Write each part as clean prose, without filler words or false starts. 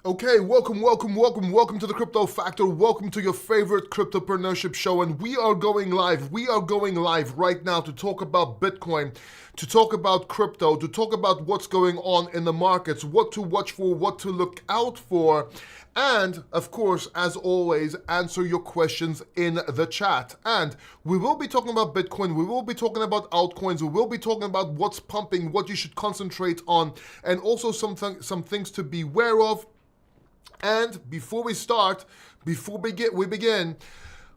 Okay, welcome to the Crypto Factor. Welcome to your favorite cryptopreneurship show. And we are going live. We are going live right now to talk about Bitcoin, to talk about crypto, to talk about what's going on in the markets, what to watch for, what to look out for. And of course, as always, answer your questions in the chat. And we will be talking about Bitcoin. We will be talking about altcoins. We will be talking about what's pumping, what you should concentrate on, and also some things to be aware of. And before we begin,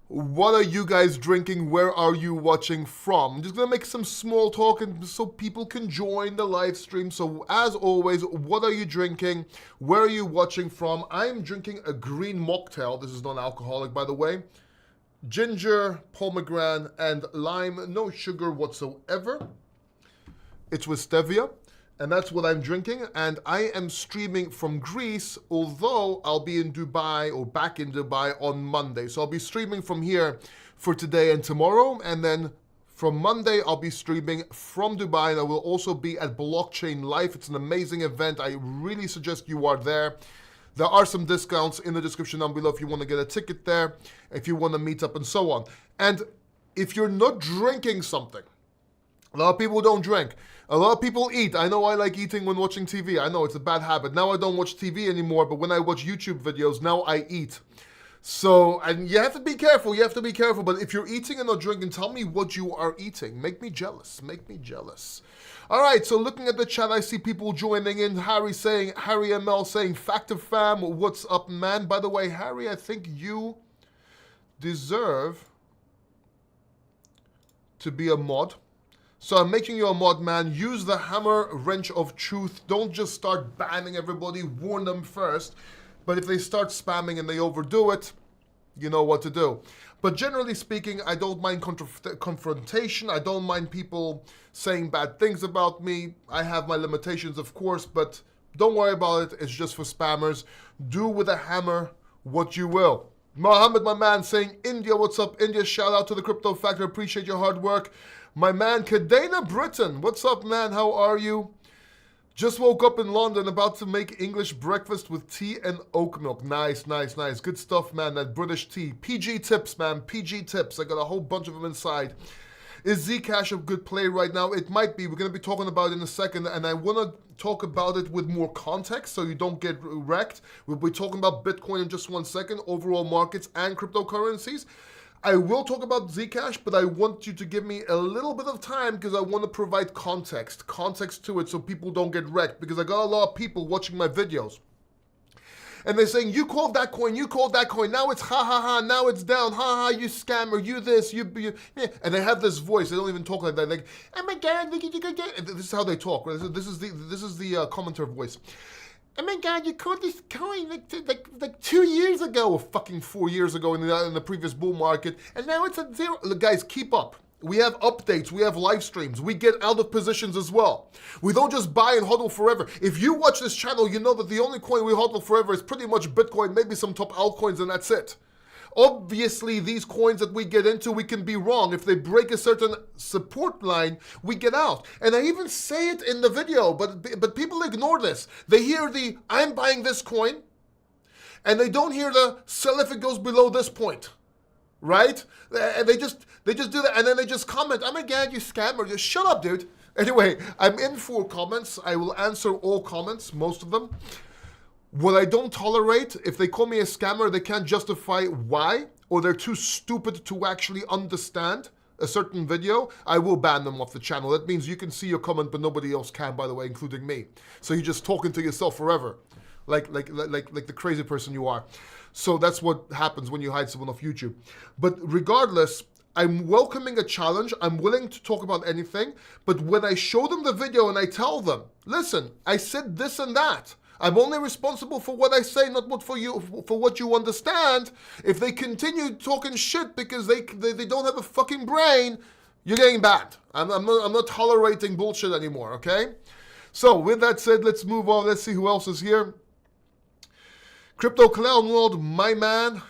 what are you guys drinking? Where are you watching from? I'm just gonna make some small talk and so people can join the live stream. So as always, what are you drinking? Where are you watching from? I'm drinking a green mocktail. This is non-alcoholic, by the way. Ginger, pomegranate, and lime. No sugar whatsoever. It's with stevia. And that's what I'm drinking, and I am streaming from Greece, although I'll be in Dubai or back in Dubai on Monday. So I'll be streaming from here for today and tomorrow, and then from Monday I'll be streaming from Dubai, and I will also be at Blockchain Live. It's an amazing event. I really suggest you are there. There are some discounts in the description down below if you want to get a ticket there, if you want to meet up and so on. And if you're not drinking something, a lot of people don't drink. A lot of people eat. I know I like eating when watching TV. I know it's a bad habit. Now I don't watch TV anymore, but when I watch YouTube videos, now I eat. So, and you have to be careful. You have to be careful. But if you're eating and not drinking, tell me what you are eating. Make me jealous. Make me jealous. All right, so looking at the chat, I see people joining in. Harry ML saying, Factor fam, what's up, man? By the way, Harry, I think you deserve to be a mod. So I'm making you a mod, man. Use the hammer wrench of truth. Don't just start banning everybody. Warn them first. But if they start spamming and they overdo it, you know what to do. But generally speaking, I don't mind confrontation. I don't mind people saying bad things about me. I have my limitations, of course, but don't worry about it. It's just for spammers. Do with a hammer what you will. Mohammed, my man, saying, India, what's up? India, shout out to the Crypto Factor. Appreciate your hard work. My man, Kadena Britain. What's up, man? How are you? Just woke up in London, about to make English breakfast with tea and oat milk. Nice, nice, nice. Good stuff, man. That British tea. PG tips, man. PG tips. I got a whole bunch of them inside. Is Zcash a good play right now? It might be. We're going to be talking about it in a second, and I want to talk about it with more context so you don't get wrecked. We'll be talking about Bitcoin in just 1 second, overall markets and cryptocurrencies. I will talk about Zcash, but I want you to give me a little bit of time because I want to provide context to it so people don't get wrecked, because I got a lot of people watching my videos. And they're saying, you called that coin, now it's ha ha ha, now it's down, ha ha, you scammer, you this, you yeah. And they have this voice, they don't even talk like that, like, oh my God, this is how they talk, right? This is the commenter voice. Oh my God, you called this coin like 2 years ago, or fucking 4 years ago in the previous bull market, and now it's at zero. Look, guys, keep up. We have updates, we have live streams, we get out of positions as well. We don't just buy and hodl forever. If you watch this channel, you know that the only coin we hodl forever is pretty much Bitcoin, maybe some top altcoins, and that's it. Obviously, these coins that we get into, we can be wrong. If they break a certain support line, we get out. And I even say it in the video, but people ignore this. They hear the, I'm buying this coin, and they don't hear the, sell if it goes below this point. Right? And they just do that, and then they just comment, oh my God, you scammer. Just shut up, dude. Anyway, I'm in for comments. I will answer all comments, most of them. What I don't tolerate, if they call me a scammer, they can't justify why, or they're too stupid to actually understand a certain video, I will ban them off the channel. That means you can see your comment, but nobody else can, by the way, including me. So you're just talking to yourself forever, like the crazy person you are. So that's what happens when you hide someone off YouTube. But regardless, I'm welcoming a challenge. I'm willing to talk about anything. But when I show them the video and I tell them, listen, I said this and that. I'm only responsible for what I say, not what for what you understand. If they continue talking shit because they don't have a fucking brain, you're getting banned. I'm not tolerating bullshit anymore, okay? So with that said, let's move on. Let's see who else is here. Crypto Clown World, my man.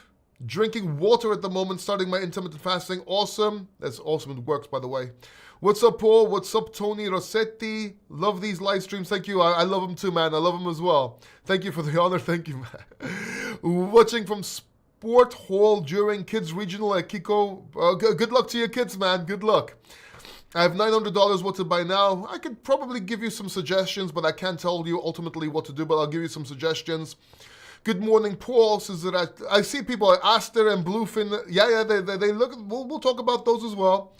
Drinking water at the moment, starting my intermittent fasting. Awesome. That's awesome. It works, by the way. What's up, Paul? What's up, Tony Rossetti? Love these live streams. Thank you. I love them too, man. I love them as well. Thank you for the honor. Thank you, man. Watching from Sport Hall during Kids Regional at Kiko. Good luck to your kids, man. Good luck. I have $900 what to buy now. I could probably give you some suggestions, but I can't tell you ultimately what to do, but I'll give you some suggestions. Good morning, Paul. Says that I see people like Aster and Bluefin. Yeah, they look. We'll talk about those as well.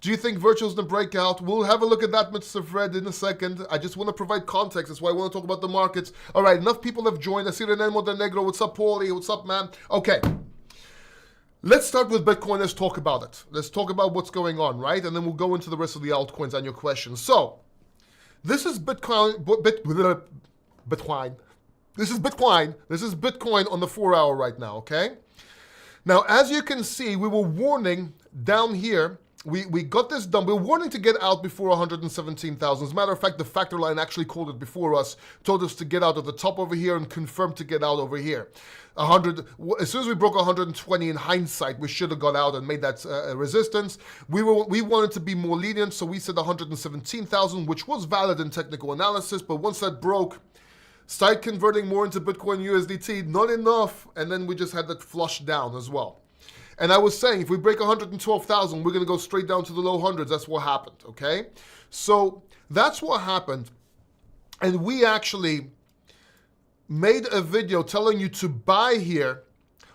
Do you think virtual's the breakout? We'll have a look at that, Mr. Fred, in a second. I just want to provide context. That's why I want to talk about the markets. All right, enough people have joined. I see René Montenegro. What's up, Paulie? What's up, man? Okay. Let's start with Bitcoin. Let's talk about it. Let's talk about what's going on, right? And then we'll go into the rest of the altcoins and your questions. So, this is Bitcoin. This is Bitcoin. This is Bitcoin on the 4-hour right now, okay? Now, as you can see, we were warning down here. We got this done. We were warning to get out before 117,000. As a matter of fact, the factor line actually called it before us, told us to get out at the top over here and confirmed to get out over here. As soon as we broke 120 in hindsight, we should have got out and made that resistance. We wanted to be more lenient, so we said 117,000, which was valid in technical analysis. But once that broke, started converting more into Bitcoin USDT, not enough, and then we just had that flush down as well. And I was saying, if we break 112,000, we're going to go straight down to the low hundreds. That's what happened, okay? So that's what happened. And we actually made a video telling you to buy here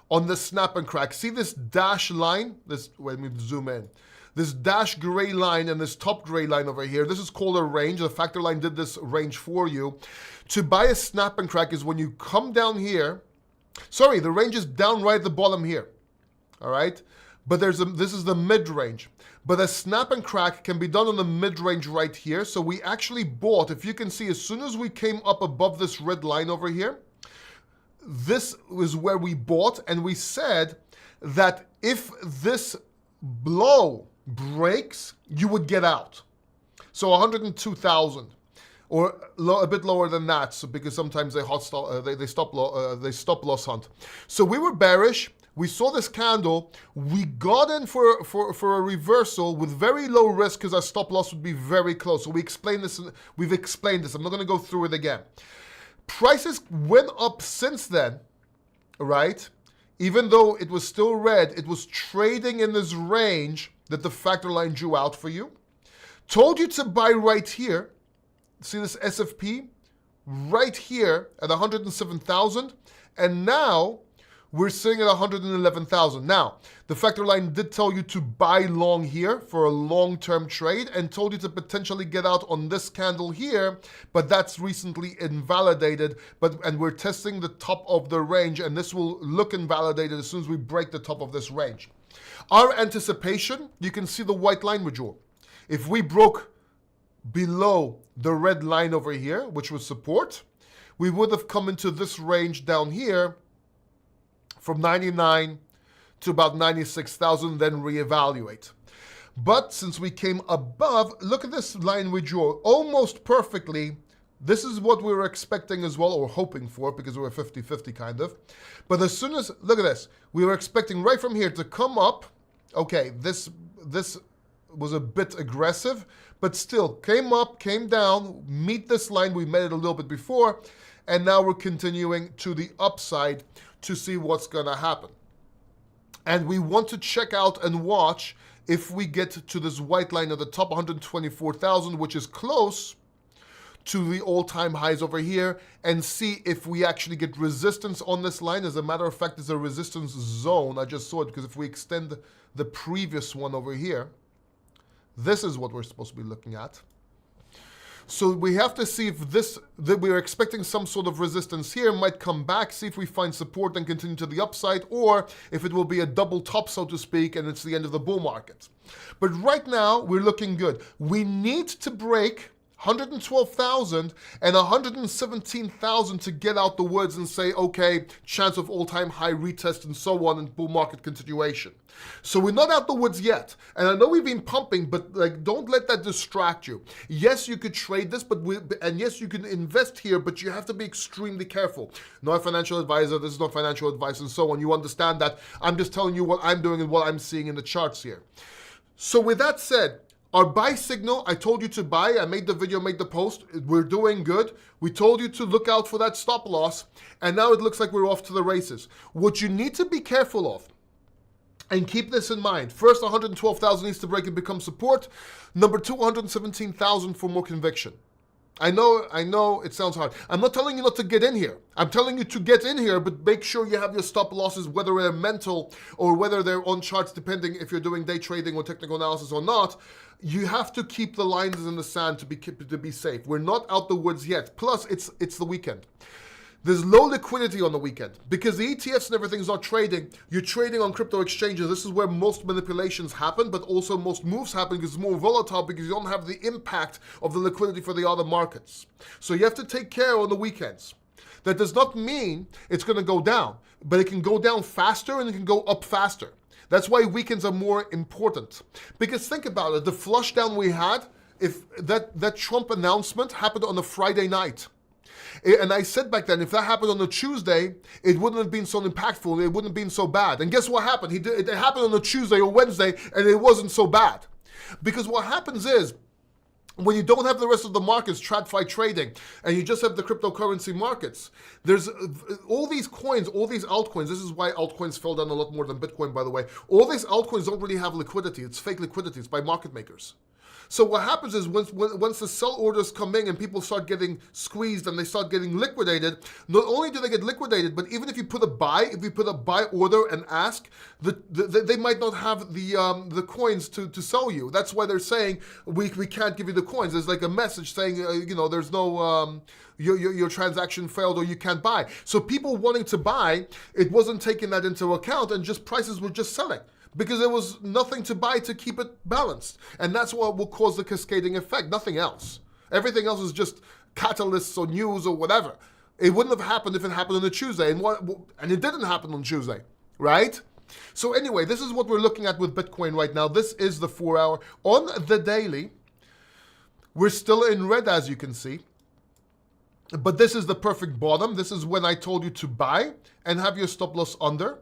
on this snap and crack. See this dash line? Let me zoom in. This dash gray line and this top gray line over here. This is called a range. The factor line did this range for you. To buy a snap and crack is when you come down here. Sorry, the range is down right at the bottom here. All right, but this is the mid-range. But a snap and crack can be done on the mid-range right here. So we actually bought, if you can see, as soon as we came up above this red line over here, this was where we bought, and we said that if this blow breaks, you would get out. So 102,000. Or a bit lower than that, so because sometimes they stop loss hunt. So we were bearish. We saw this candle. We got in for a reversal with very low risk because our stop loss would be very close. So we've explained this. I'm not going to go through it again. Prices went up since then, right? Even though it was still red, it was trading in this range that the factor line drew out for you. Told you to buy right here. See this SFP? Right here at 107,000. And now we're sitting at 111,000. Now, the factor line did tell you to buy long here for a long-term trade and told you to potentially get out on this candle here, but that's recently invalidated. And we're testing the top of the range, and this will look invalidated as soon as we break the top of this range. Our anticipation, you can see the white line we drew. If we broke below the red line over here, which was support, we would have come into this range down here from 99 to about 96,000, then reevaluate. But since we came above, look at this line we drew almost perfectly. This is what we were expecting as well, or hoping for, because we were 50-50 kind of. But as soon as, look at this, we were expecting right from here to come up. Okay, this was a bit aggressive, but still came up, came down, meet this line. We made it a little bit before, and now we're continuing to the upside to see what's going to happen. And we want to check out and watch if we get to this white line at the top, 124,000, which is close to the all-time highs over here, and see if we actually get resistance on this line. As a matter of fact, there's a resistance zone. I just saw it because if we extend the previous one over here, this is what we're supposed to be looking at. So we have to see if that we're expecting some sort of resistance here might come back, see if we find support and continue to the upside, or if it will be a double top, so to speak, and it's the end of the bull market. But right now, we're looking good. We need to break 112,000 and 117,000 to get out the woods and say, okay, chance of all-time high retest and so on, and bull market continuation. So we're not out the woods yet. And I know we've been pumping, but don't let that distract you. Yes, you could trade this, and yes, you can invest here, but you have to be extremely careful. Not a financial advisor, this is not financial advice and so on. You understand that. I'm just telling you what I'm doing and what I'm seeing in the charts here. So with that said, Our buy signal, I told you to buy. I made the video, made the post. We're doing good. We told you to look out for that stop loss. And now it looks like we're off to the races. What you need to be careful of, and keep this in mind. First, 112,000 needs to break and become support. Number two, 117,000 for more conviction. I know it sounds hard. I'm not telling you not to get in here. I'm telling you to get in here, but make sure you have your stop losses, whether they're mental or whether they're on charts, depending if you're doing day trading or technical analysis or not. You have to keep the lines in the sand to be safe. We're not out the woods yet. Plus, it's the weekend. There's low liquidity on the weekend because the ETFs and everything's not trading. You're trading on crypto exchanges. This is where most manipulations happen, but also most moves happen because it's more volatile because you don't have the impact of the liquidity for the other markets. So you have to take care on the weekends. That does not mean it's going to go down, but it can go down faster and it can go up faster. That's why weekends are more important. Because think about it, the flush down we had, if that Trump announcement happened on a Friday night, and I said back then, if that happened on a Tuesday, it wouldn't have been so impactful. It wouldn't have been so bad. And guess what happened? It happened on a Tuesday or Wednesday, and it wasn't so bad. Because what happens is, when you don't have the rest of the markets, TradFi trading, and you just have the cryptocurrency markets, there's all these coins, all these altcoins. This is why altcoins fell down a lot more than Bitcoin, by the way. All these altcoins don't really have liquidity. It's fake liquidity. It's by market makers. So what happens is once the sell orders come in and people start getting squeezed and they start getting liquidated, not only do they get liquidated, but even if you put a buy order and ask, they might not have the coins to sell you. That's why they're saying we can't give you the coins. There's like a message saying there's no your transaction failed or you can't buy. So people wanting to buy, it wasn't taking that into account and just prices were just selling. Because there was nothing to buy to keep it balanced. And that's what will cause the cascading effect, nothing else. Everything else is just catalysts or news or whatever. It wouldn't have happened if it happened on a Tuesday, and it didn't happen on Tuesday, right? So anyway, this is what we're looking at with Bitcoin right now. This is the 4 hour. On the daily, we're still in red, as you can see. But this is the perfect bottom. This is when I told you to buy and have your stop loss under.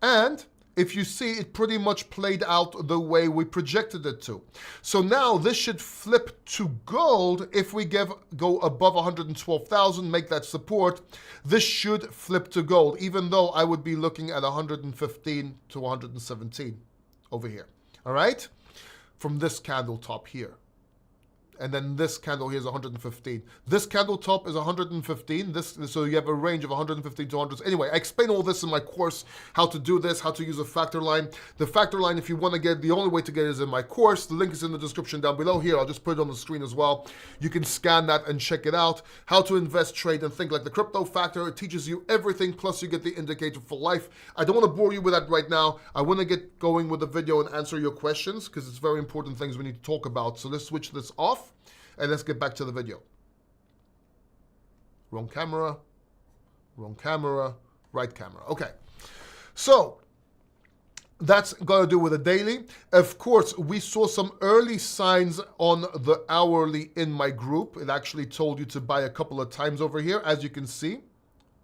And if you see, it pretty much played out the way we projected it to. So now this should flip to gold if we go above 112,000, make that support. This should flip to gold, even though I would be looking at 115 to 117 over here. All right? From this candle top here. And then this candle here is 115. This candle top is 115. So you have a range of 115 to 100. Anyway, I explain all this in my course, how to do this, how to use a factor line. The factor line, if you want to get, the only way to get it is in my course. The link is in the description down below here. I'll just put it on the screen as well. You can scan that and check it out. How to invest, trade, and think like the crypto factor. It teaches you everything, plus you get the indicator for life. I don't want to bore you with that right now. I want to get going with the video and answer your questions because it's very important things we need to talk about. So let's switch this off. And let's get back to the video. Wrong camera, right camera. Okay, so that's got to do with the daily. Of course, we saw some early signs on the hourly in my group. It actually told you to buy a couple of times over here, as you can see.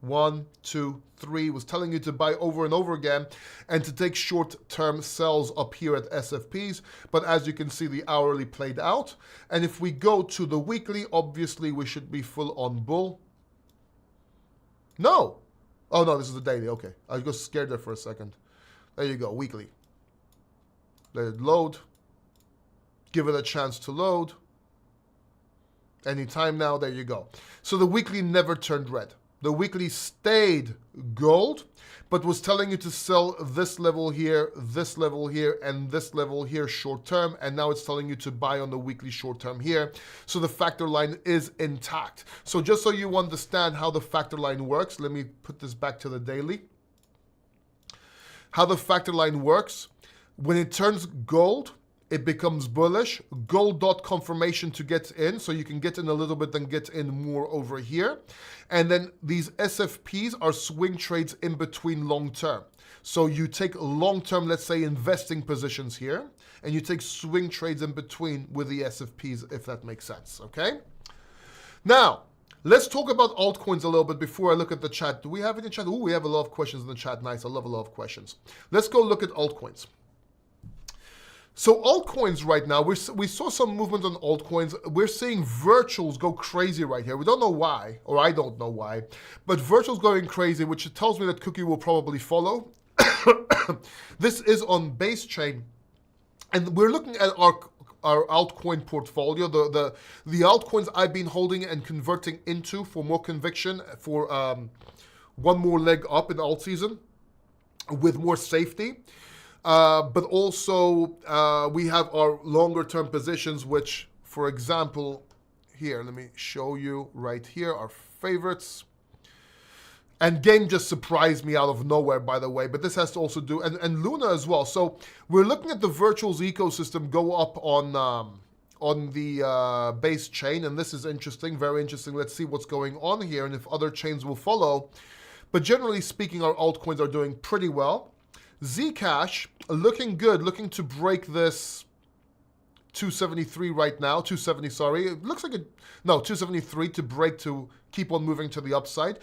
1, 2, 3 was telling you to buy over and over again and to take short-term sells up here at SFPs. But as you can see, the hourly played out. And if we go to the weekly, obviously we should be full on bull. No. Oh, no, this is the daily. Okay. I got scared there for a second. There you go, weekly. Let it load. Give it a chance to load. Anytime now, there you go. So the weekly never turned red. The weekly stayed gold, but was telling you to sell this level here, and this level here short term, and now it's telling you to buy on the weekly short term here. So the factor line is intact. So just so you understand how the factor line works, let me put this back to the daily. How the factor line works, when it turns gold, it becomes bullish. Gold dot confirmation to get in, so you can get in a little bit, then get in more over here. And then these SFPs are swing trades in between long term. So you take long term, let's say investing positions here, and you take swing trades in between with the SFPs, if that makes sense, okay? Now, let's talk about altcoins a little bit before I look at the chat. Do we have any chat? Oh, we have a lot of questions in the chat. Nice, I love a lot of questions. Let's go look at altcoins. So altcoins right now, we saw some movement on altcoins. We're seeing virtuals go crazy right here. We don't know why, or I don't know why, but virtuals going crazy, which tells me that Cookie will probably follow. This is on base chain, and we're looking at our altcoin portfolio, the altcoins I've been holding and converting into for more conviction, for one more leg up in alt season with more safety. But also, we have our longer term positions, which, for example, here, let me show you right here, our favorites. And Game just surprised me out of nowhere, by the way, but this has to also do, and Luna as well. So we're looking at the virtuals ecosystem go up on the base chain, and this is interesting, very interesting. Let's see what's going on here and if other chains will follow. But generally speaking, our altcoins are doing pretty well. Zcash, looking good, looking to break this 273 right now, 270, sorry. It looks like 273 to break, to keep on moving to the upside.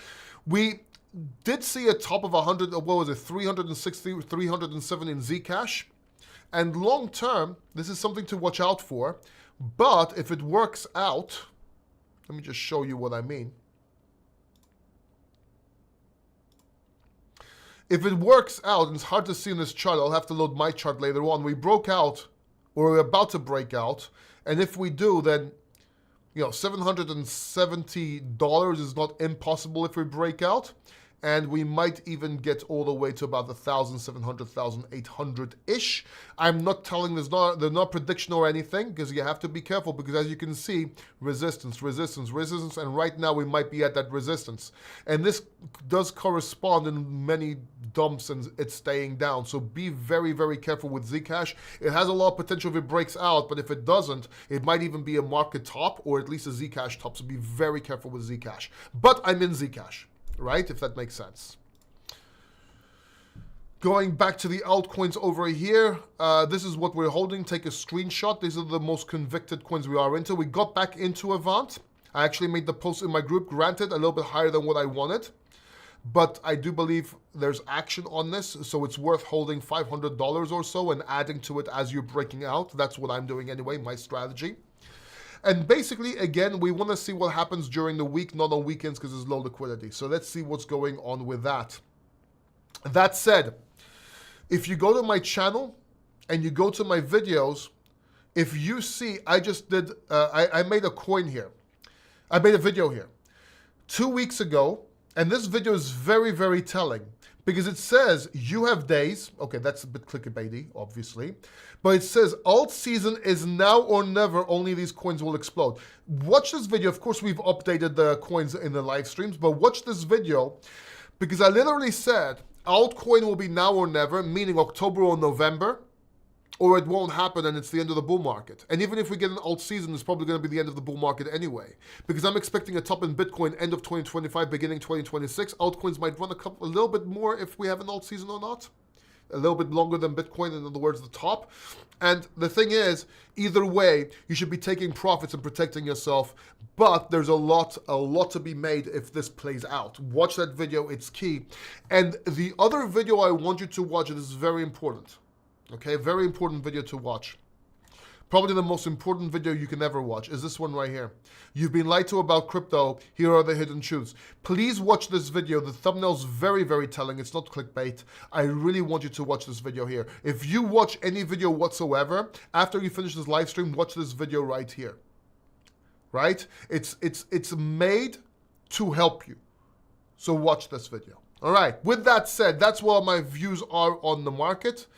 We did see a top of 100, what was it, 360, 370 in Zcash. And long term, this is something to watch out for. But if it works out, let me just show you what I mean. If it works out, and it's hard to see in this chart, I'll have to load my chart later on. We broke out, or we're about to break out. And if we do, then, you know, $770 is not impossible if we break out. And we might even get all the way to about 1,700, 1,800-ish. I'm not telling, there's not prediction or anything, because you have to be careful, because as you can see, resistance, resistance, resistance, and right now we might be at that resistance. And this does correspond in many dumps, and it's staying down. So be very, very careful with Zcash. It has a lot of potential if it breaks out, but if it doesn't, it might even be a market top, or at least a Zcash top, so be very careful with Zcash. But I'm in Zcash. Right, if that makes sense. Going back to the altcoins over here, this is what we're holding. Take a screenshot. These are the most convicted coins we are into. We got back into Avant. I actually made the post in my group, granted a little bit higher than what I wanted, but I do believe there's action on this, so it's worth holding $500 or so and adding to it as you're breaking out. That's what I'm doing anyway, my strategy. And basically, again, we want to see what happens during the week, not on weekends, because there's low liquidity. So let's see what's going on with that. That said, if you go to my channel and you go to my videos, if you see, I just did, I made a coin here. I made a video here 2 weeks ago, and this video is very, very telling. Because it says, you have days, okay, that's a bit clickbaity, obviously, but it says, alt season is now or never, only these coins will explode. Watch this video. Of course, we've updated the coins in the live streams, but watch this video, because I literally said, altcoin will be now or never, meaning October or November, or it won't happen and it's the end of the bull market. And even if we get an alt season, it's probably going to be the end of the bull market anyway. Because I'm expecting a top in Bitcoin end of 2025, beginning 2026. Altcoins might run a little bit more if we have an alt season or not. A little bit longer than Bitcoin, in other words, the top. And the thing is, either way, you should be taking profits and protecting yourself. But there's a lot to be made if this plays out. Watch that video, it's key. And the other video I want you to watch, and this is very important. Okay, very important video to watch. Probably the most important video you can ever watch is this one right here. You've been lied to about crypto. Here are the hidden truths. Please watch this video. The thumbnail's very, very telling. It's not clickbait. I really want you to watch this video here. If you watch any video whatsoever, after you finish this live stream, watch this video right here. Right? It's made to help you. So watch this video. All right. With that said, that's what my views are on the market.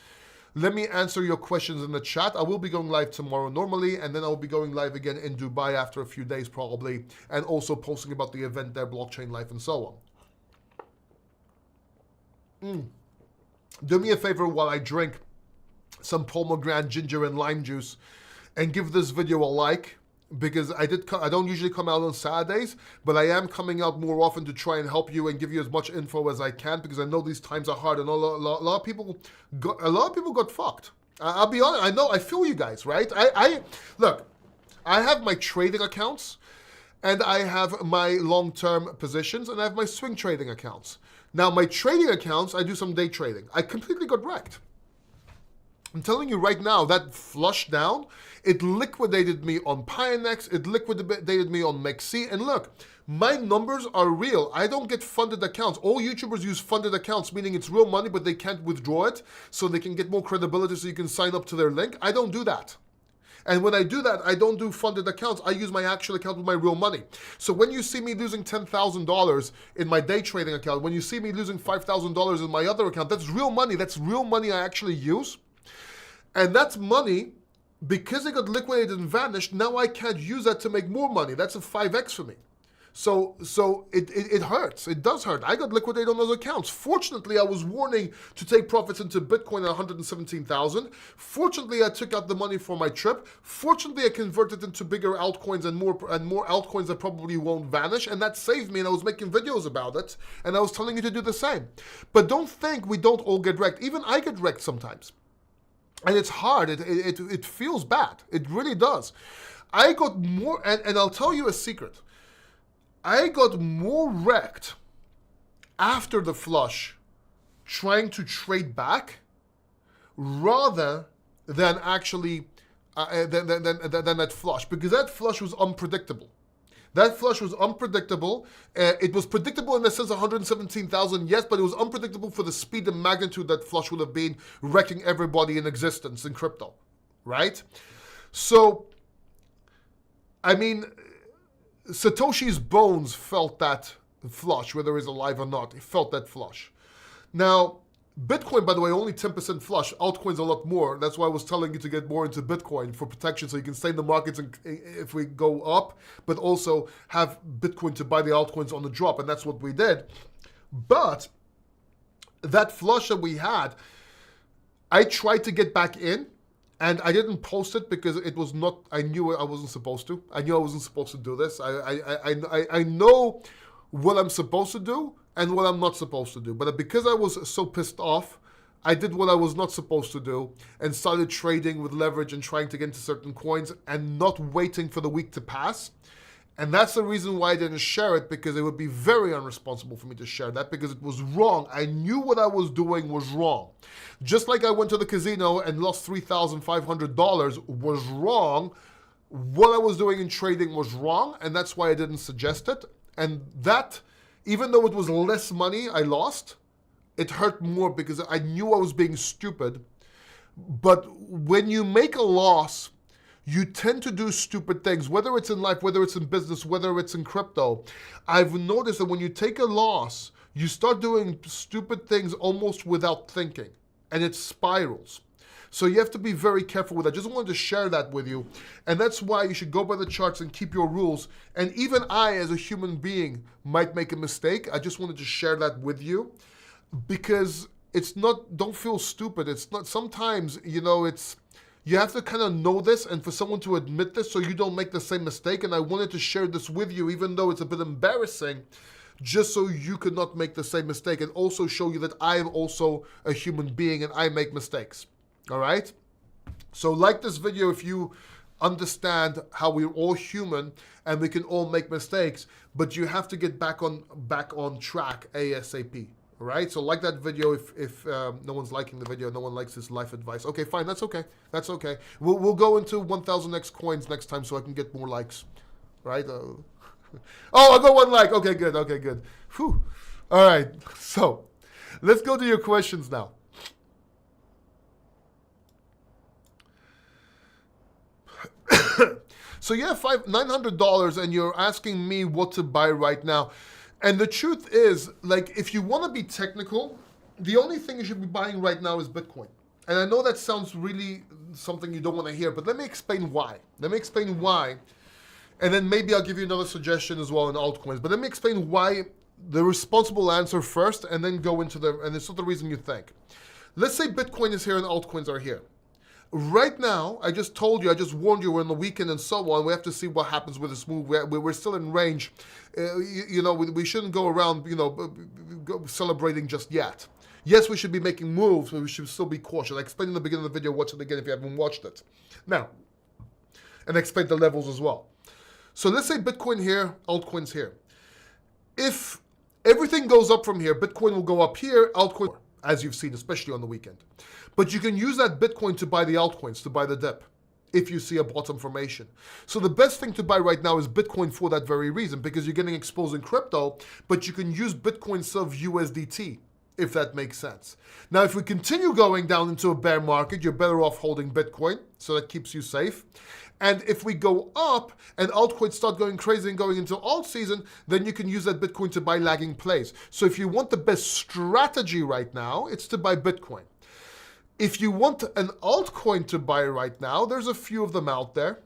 Let me answer your questions in the chat. I will be going live tomorrow normally, and then I'll be going live again in Dubai after a few days probably, and also posting about the event there, blockchain life, and so on. Do me a favor while I drink some pomegranate, ginger, and lime juice, and give this video a like, because I don't usually come out on Saturdays, but I am coming out more often to try and help you and give you as much info as I can, because I know these times are hard and a lot of people got fucked. I'll be honest. I feel you guys, right? Look, I have my trading accounts, and I have my long-term positions, and I have my swing trading accounts. Now, my trading accounts, I do some day trading. I completely got wrecked. I'm telling you right now, that flush down, it liquidated me on Pionex, it liquidated me on MEXC, and look, my numbers are real. I don't get funded accounts. All YouTubers use funded accounts, meaning it's real money, but they can't withdraw it, so they can get more credibility so you can sign up to their link. I don't do that. And when I do that, I don't do funded accounts. I use my actual account with my real money. So when you see me losing $10,000 in my day trading account, when you see me losing $5,000 in my other account, that's real money. That's real money I actually use. And that's money, because it got liquidated and vanished, now I can't use that to make more money. That's a 5x for me. So it hurts. It does hurt. I got liquidated on those accounts. Fortunately, I was warning to take profits into Bitcoin at 117,000. Fortunately, I took out the money for my trip. Fortunately, I converted into bigger altcoins and more altcoins that probably won't vanish, and that saved me, and I was making videos about it, and I was telling you to do the same. But don't think we don't all get wrecked. Even I get wrecked sometimes. And it's hard. It feels bad. It really does. I got more, and I'll tell you a secret. I got more wrecked after the flush trying to trade back rather than actually than that flush, because that flush was unpredictable. That flush was unpredictable. It was predictable in the sense of 117,000, yes, but it was unpredictable for the speed and magnitude that flush would have been, wrecking everybody in existence in crypto, right? So, I mean, Satoshi's bones felt that flush, whether he's alive or not. He felt that flush. Now, Bitcoin, by the way, only 10% flush. Altcoins a lot more. That's why I was telling you to get more into Bitcoin for protection, so you can stay in the markets if we go up, but also have Bitcoin to buy the altcoins on the drop, and that's what we did. But that flush that we had, I tried to get back in, and I didn't post it because it was not, I knew I wasn't supposed to. I knew I wasn't supposed to do this. I know what I'm supposed to do and what I'm not supposed to do. But because I was so pissed off, I did what I was not supposed to do and started trading with leverage and trying to get into certain coins and not waiting for the week to pass. And that's the reason why I didn't share it, because it would be very irresponsible for me to share that, because it was wrong. I knew what I was doing was wrong. Just like I went to the casino and lost $3,500 was wrong, what I was doing in trading was wrong, and that's why I didn't suggest it. And that, even though it was less money I lost, it hurt more because I knew I was being stupid. But when you make a loss, you tend to do stupid things, whether it's in life, whether it's in business, whether it's in crypto. I've noticed that when you take a loss, you start doing stupid things almost without thinking, and it spirals. So you have to be very careful with that. Just wanted to share that with you. And that's why you should go by the charts and keep your rules. And even I, as a human being, might make a mistake. I just wanted to share that with you, because it's not, don't feel stupid. It's not, sometimes, you know, you have to kind of know this, and for someone to admit this so you don't make the same mistake. And I wanted to share this with you, even though it's a bit embarrassing, just so you could not make the same mistake, and also show you that I am also a human being and I make mistakes. All right? So like this video if you understand how we're all human and we can all make mistakes, but you have to get back on track ASAP. Right? So like that video if no one's liking the video, no one likes this life advice. Okay, fine, that's okay. That's okay. We'll go into 1000x coins next time so I can get more likes. Right? Oh, I got one like. Okay, good. Okay, good. Whew. All right. So let's go to your questions now. So you have $900 and you're asking me what to buy right now. And the truth is, like, if you want to be technical, the only thing you should be buying right now is Bitcoin. And I know that sounds really something you don't want to hear, but let me explain why. And then maybe I'll give you another suggestion as well in altcoins. But let me explain why, the responsible answer first, and then go into and it's not the reason you think. Let's say Bitcoin is here and altcoins are here. Right now, I just told you, I just warned you, we're on the weekend and so on. We have to see what happens with this move. We're still in range. We shouldn't go around, celebrating just yet. Yes, we should be making moves, but we should still be cautious. I explained in the beginning of the video. Watch it again if you haven't watched it. Now, and I explained the levels as well. So let's say Bitcoin here, altcoins here. If everything goes up from here, Bitcoin will go up here, altcoin. as you've seen, especially on the weekend. But you can use that Bitcoin to buy the altcoins, to buy the dip, if you see a bottom formation. So the best thing to buy right now is Bitcoin for that very reason, because you're getting exposed in crypto, but you can use Bitcoin instead of USDT, if that makes sense. Now, if we continue going down into a bear market, you're better off holding Bitcoin, so that keeps you safe. And if we go up and altcoins start going crazy and going into alt season, then you can use that Bitcoin to buy lagging plays. So if you want the best strategy right now, it's to buy Bitcoin. If you want an altcoin to buy right now, there's a few of them out there.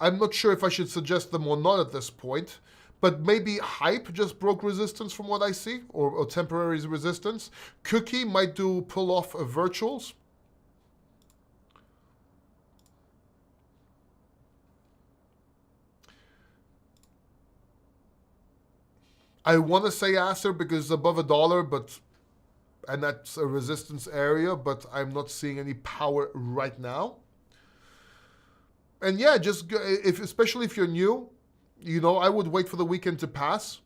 I'm not sure if I should suggest them or not at this point, but maybe Hype just broke resistance from what I see, or temporary resistance. Cookie might pull off virtuals. I want to say Acer because it's above $1, and that's a resistance area, but I'm not seeing any power right now. And yeah, just especially if you're new, I would wait for the weekend to pass.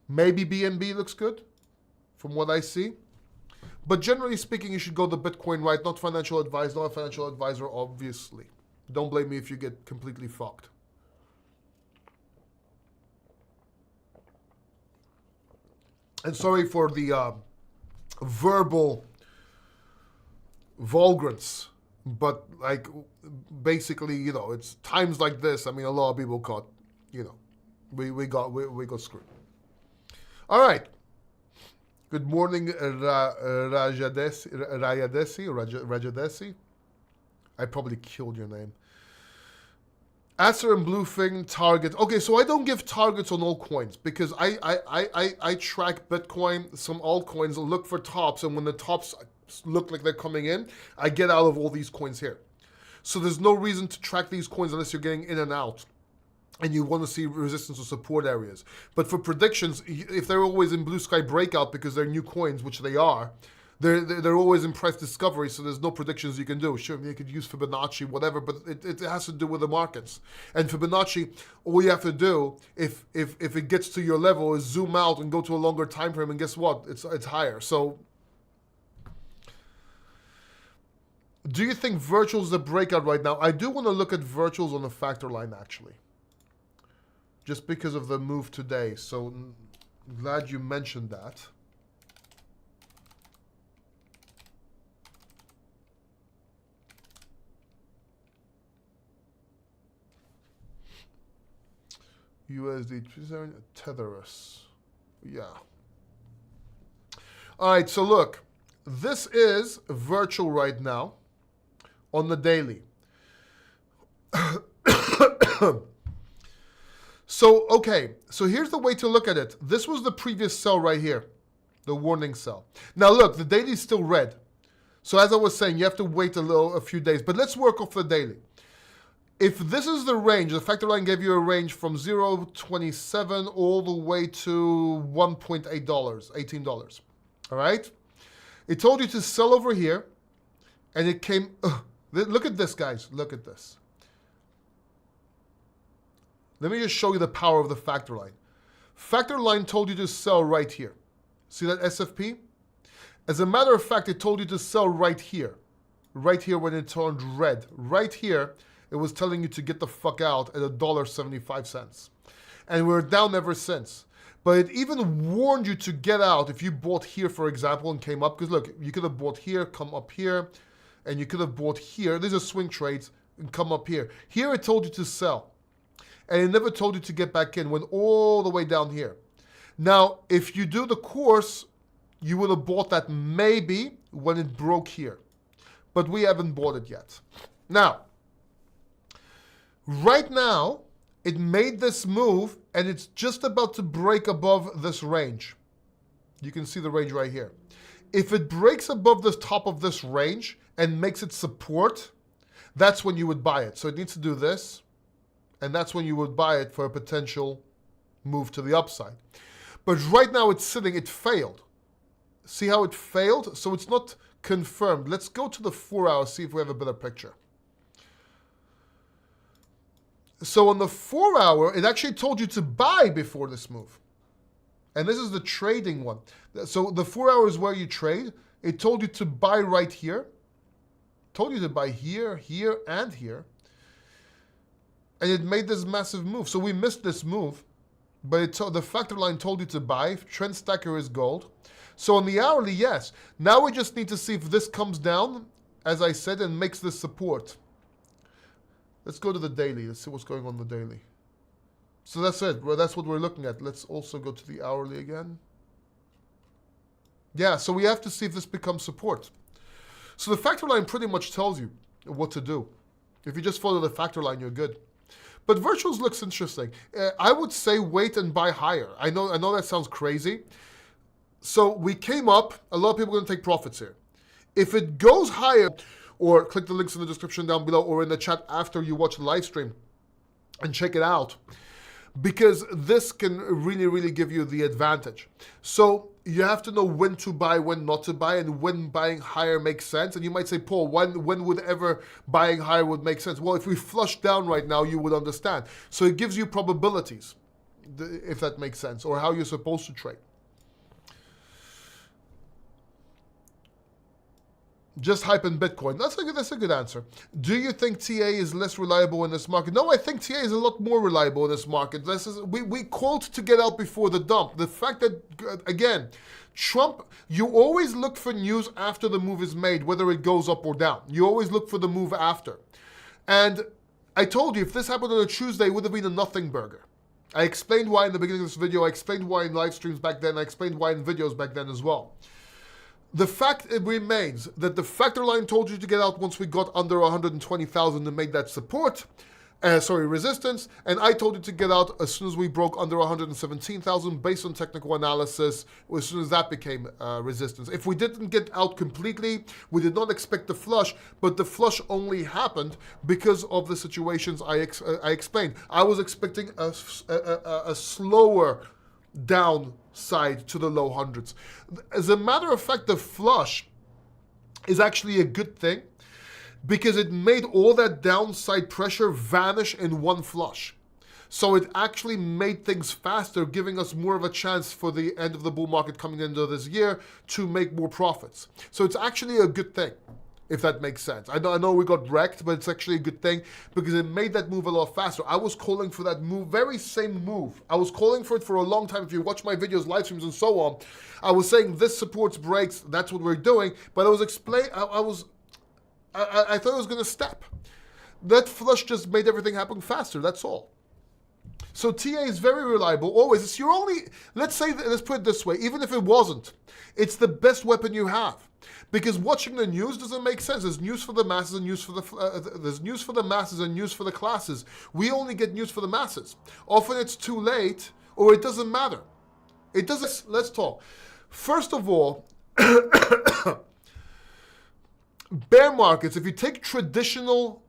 Maybe BNB looks good from what I see. But generally speaking, you should go the Bitcoin right, not financial advice, not a financial advisor, obviously. Don't blame me if you get completely fucked. And sorry for the verbal vulgance, but like basically, it's times like this. I mean, a lot of people caught, we got screwed. All right. Good morning, Rajadesi. I probably killed your name. Acer and Bluefin target. Okay, so I don't give targets on all coins because I track Bitcoin, some altcoins, look for tops, and when the tops look like they're coming in, I get out of all these coins here. So there's no reason to track these coins unless you're getting in and out and you want to see resistance or support areas. But for predictions, if they're always in blue sky breakout because they're new coins, which they are, they're always in price discovery, so there's no predictions you can do. Sure, you could use Fibonacci, whatever, but it has to do with the markets. And Fibonacci, all you have to do, if it gets to your level, is zoom out and go to a longer time frame, and guess what? It's higher. So, do you think virtuals is a breakout right now? I do want to look at virtuals on the factor line, actually, just because of the move today. So, I'm glad you mentioned that. USD Tetherus. Yeah. All right, so look. This is virtual right now on the daily. So, okay. So here's the way to look at it. This was the previous sell right here. The warning sell. Now look, the daily is still red. So as I was saying, you have to wait a few days. But let's work off the daily. If this is the range, the factor line gave you a range from 0.27 all the way to $1.8, $18. All right? It told you to sell over here, and it came... look at this, guys. Look at this. Let me just show you the power of the factor line. Factor line told you to sell right here. See that SFP? As a matter of fact, it told you to sell right here. Right here when it turned red. Right here... it was telling you to get the fuck out at $1.75. And we're down ever since. But it even warned you to get out if you bought here, for example, and came up. Because look, you could have bought here, come up here, and you could have bought here. These are swing trades, and come up here. Here it told you to sell. And it never told you to get back in. Went all the way down here. Now, if you do the course, you would have bought that maybe when it broke here. But we haven't bought it yet. Now, right now, it made this move, and it's just about to break above this range. You can see the range right here. If it breaks above the top of this range and makes it support, that's when you would buy it. So it needs to do this, and that's when you would buy it for a potential move to the upside. But right now it's sitting, it failed. See how it failed? So it's not confirmed. Let's go to the 4 hour, see if we have a better picture. So on the 4 hour, it actually told you to buy before this move. And this is the trading one. So the 4 hours where you trade, it told you to buy right here. Told you to buy here, here, and here. And it made this massive move. So we missed this move. But the factor line told you to buy. Trend stacker is gold. So on the hourly, yes. Now we just need to see if this comes down, as I said, and makes this support. Let's go to the daily. Let's see what's going on the daily. So that's it. Well, that's what we're looking at. Let's also go to the hourly again. Yeah, so we have to see if this becomes support. So the factor line pretty much tells you what to do. If you just follow the factor line, you're good. But virtuals looks interesting. I would say wait and buy higher. I know that sounds crazy. So we came up. A lot of people are going to take profits here. If it goes higher, or click the links in the description down below or in the chat after you watch the live stream and check it out. Because this can really, really give you the advantage. So you have to know when to buy, when not to buy, and when buying higher makes sense. And you might say, Paul, when would ever buying higher would make sense? Well, if we flush down right now, you would understand. So it gives you probabilities, if that makes sense, or how you're supposed to trade. Just hype in Bitcoin. That's a good answer. Do you think TA is less reliable in this market? No, I think TA is a lot more reliable in this market. We called to get out before the dump. The fact that, again, Trump, you always look for news after the move is made, whether it goes up or down. You always look for the move after. And I told you, if this happened on a Tuesday, it would have been a nothing burger. I explained why in the beginning of this video. I explained why in live streams back then. I explained why in videos back then as well. The fact it remains that the factor line told you to get out once we got under 120,000 and made that support, resistance, and I told you to get out as soon as we broke under 117,000 based on technical analysis, as soon as that became resistance. If we didn't get out completely, we did not expect the flush, but the flush only happened because of the situations I explained. I was expecting a slower downside to the low hundreds. As a matter of fact, the flush is actually a good thing because it made all that downside pressure vanish in one flush. So it actually made things faster, giving us more of a chance for the end of the bull market coming into this year to make more profits. So it's actually a good thing, if that makes sense. I know we got wrecked, but it's actually a good thing because it made that move a lot faster. I was calling for that move, very same move. I was calling for it for a long time. If you watch my videos, live streams, and so on, I was saying this supports breaks. That's what we're doing. But I was I thought it was going to step. That flush just made everything happen faster. That's all. So TA is very reliable. Always. It's your only. Let's put it this way. Even if it wasn't, it's the best weapon you have. Because watching the news doesn't make sense. There's news for the masses and news for there's news for the masses and news for the classes. We only get news for the masses. Often it's too late, or it doesn't matter. It doesn't. Let's talk. First of all, bear markets. If you take traditional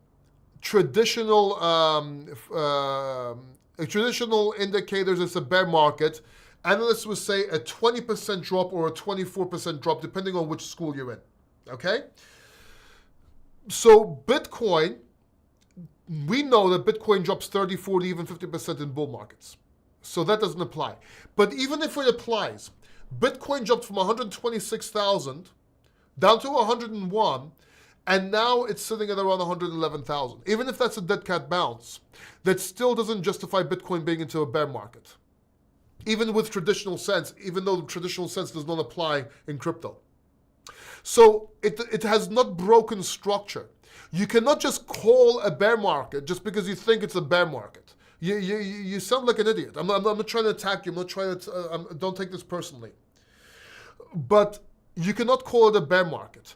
indicators, it's a bear market. Analysts would say a 20% drop or a 24% drop, depending on which school you're in, okay? So Bitcoin, we know that Bitcoin drops 30, 40, even 50% in bull markets. So that doesn't apply. But even if it applies, Bitcoin dropped from 126,000 down to 101, and now it's sitting at around 111,000. Even if that's a dead cat bounce, that still doesn't justify Bitcoin being into a bear market. Even with traditional sense, even though the traditional sense does not apply in crypto. So it has not broken structure. You cannot just call a bear market just because you think it's a bear market. You sound like an idiot. I'm not trying to attack you. I'm not trying to. Don't take this personally. But you cannot call it a bear market.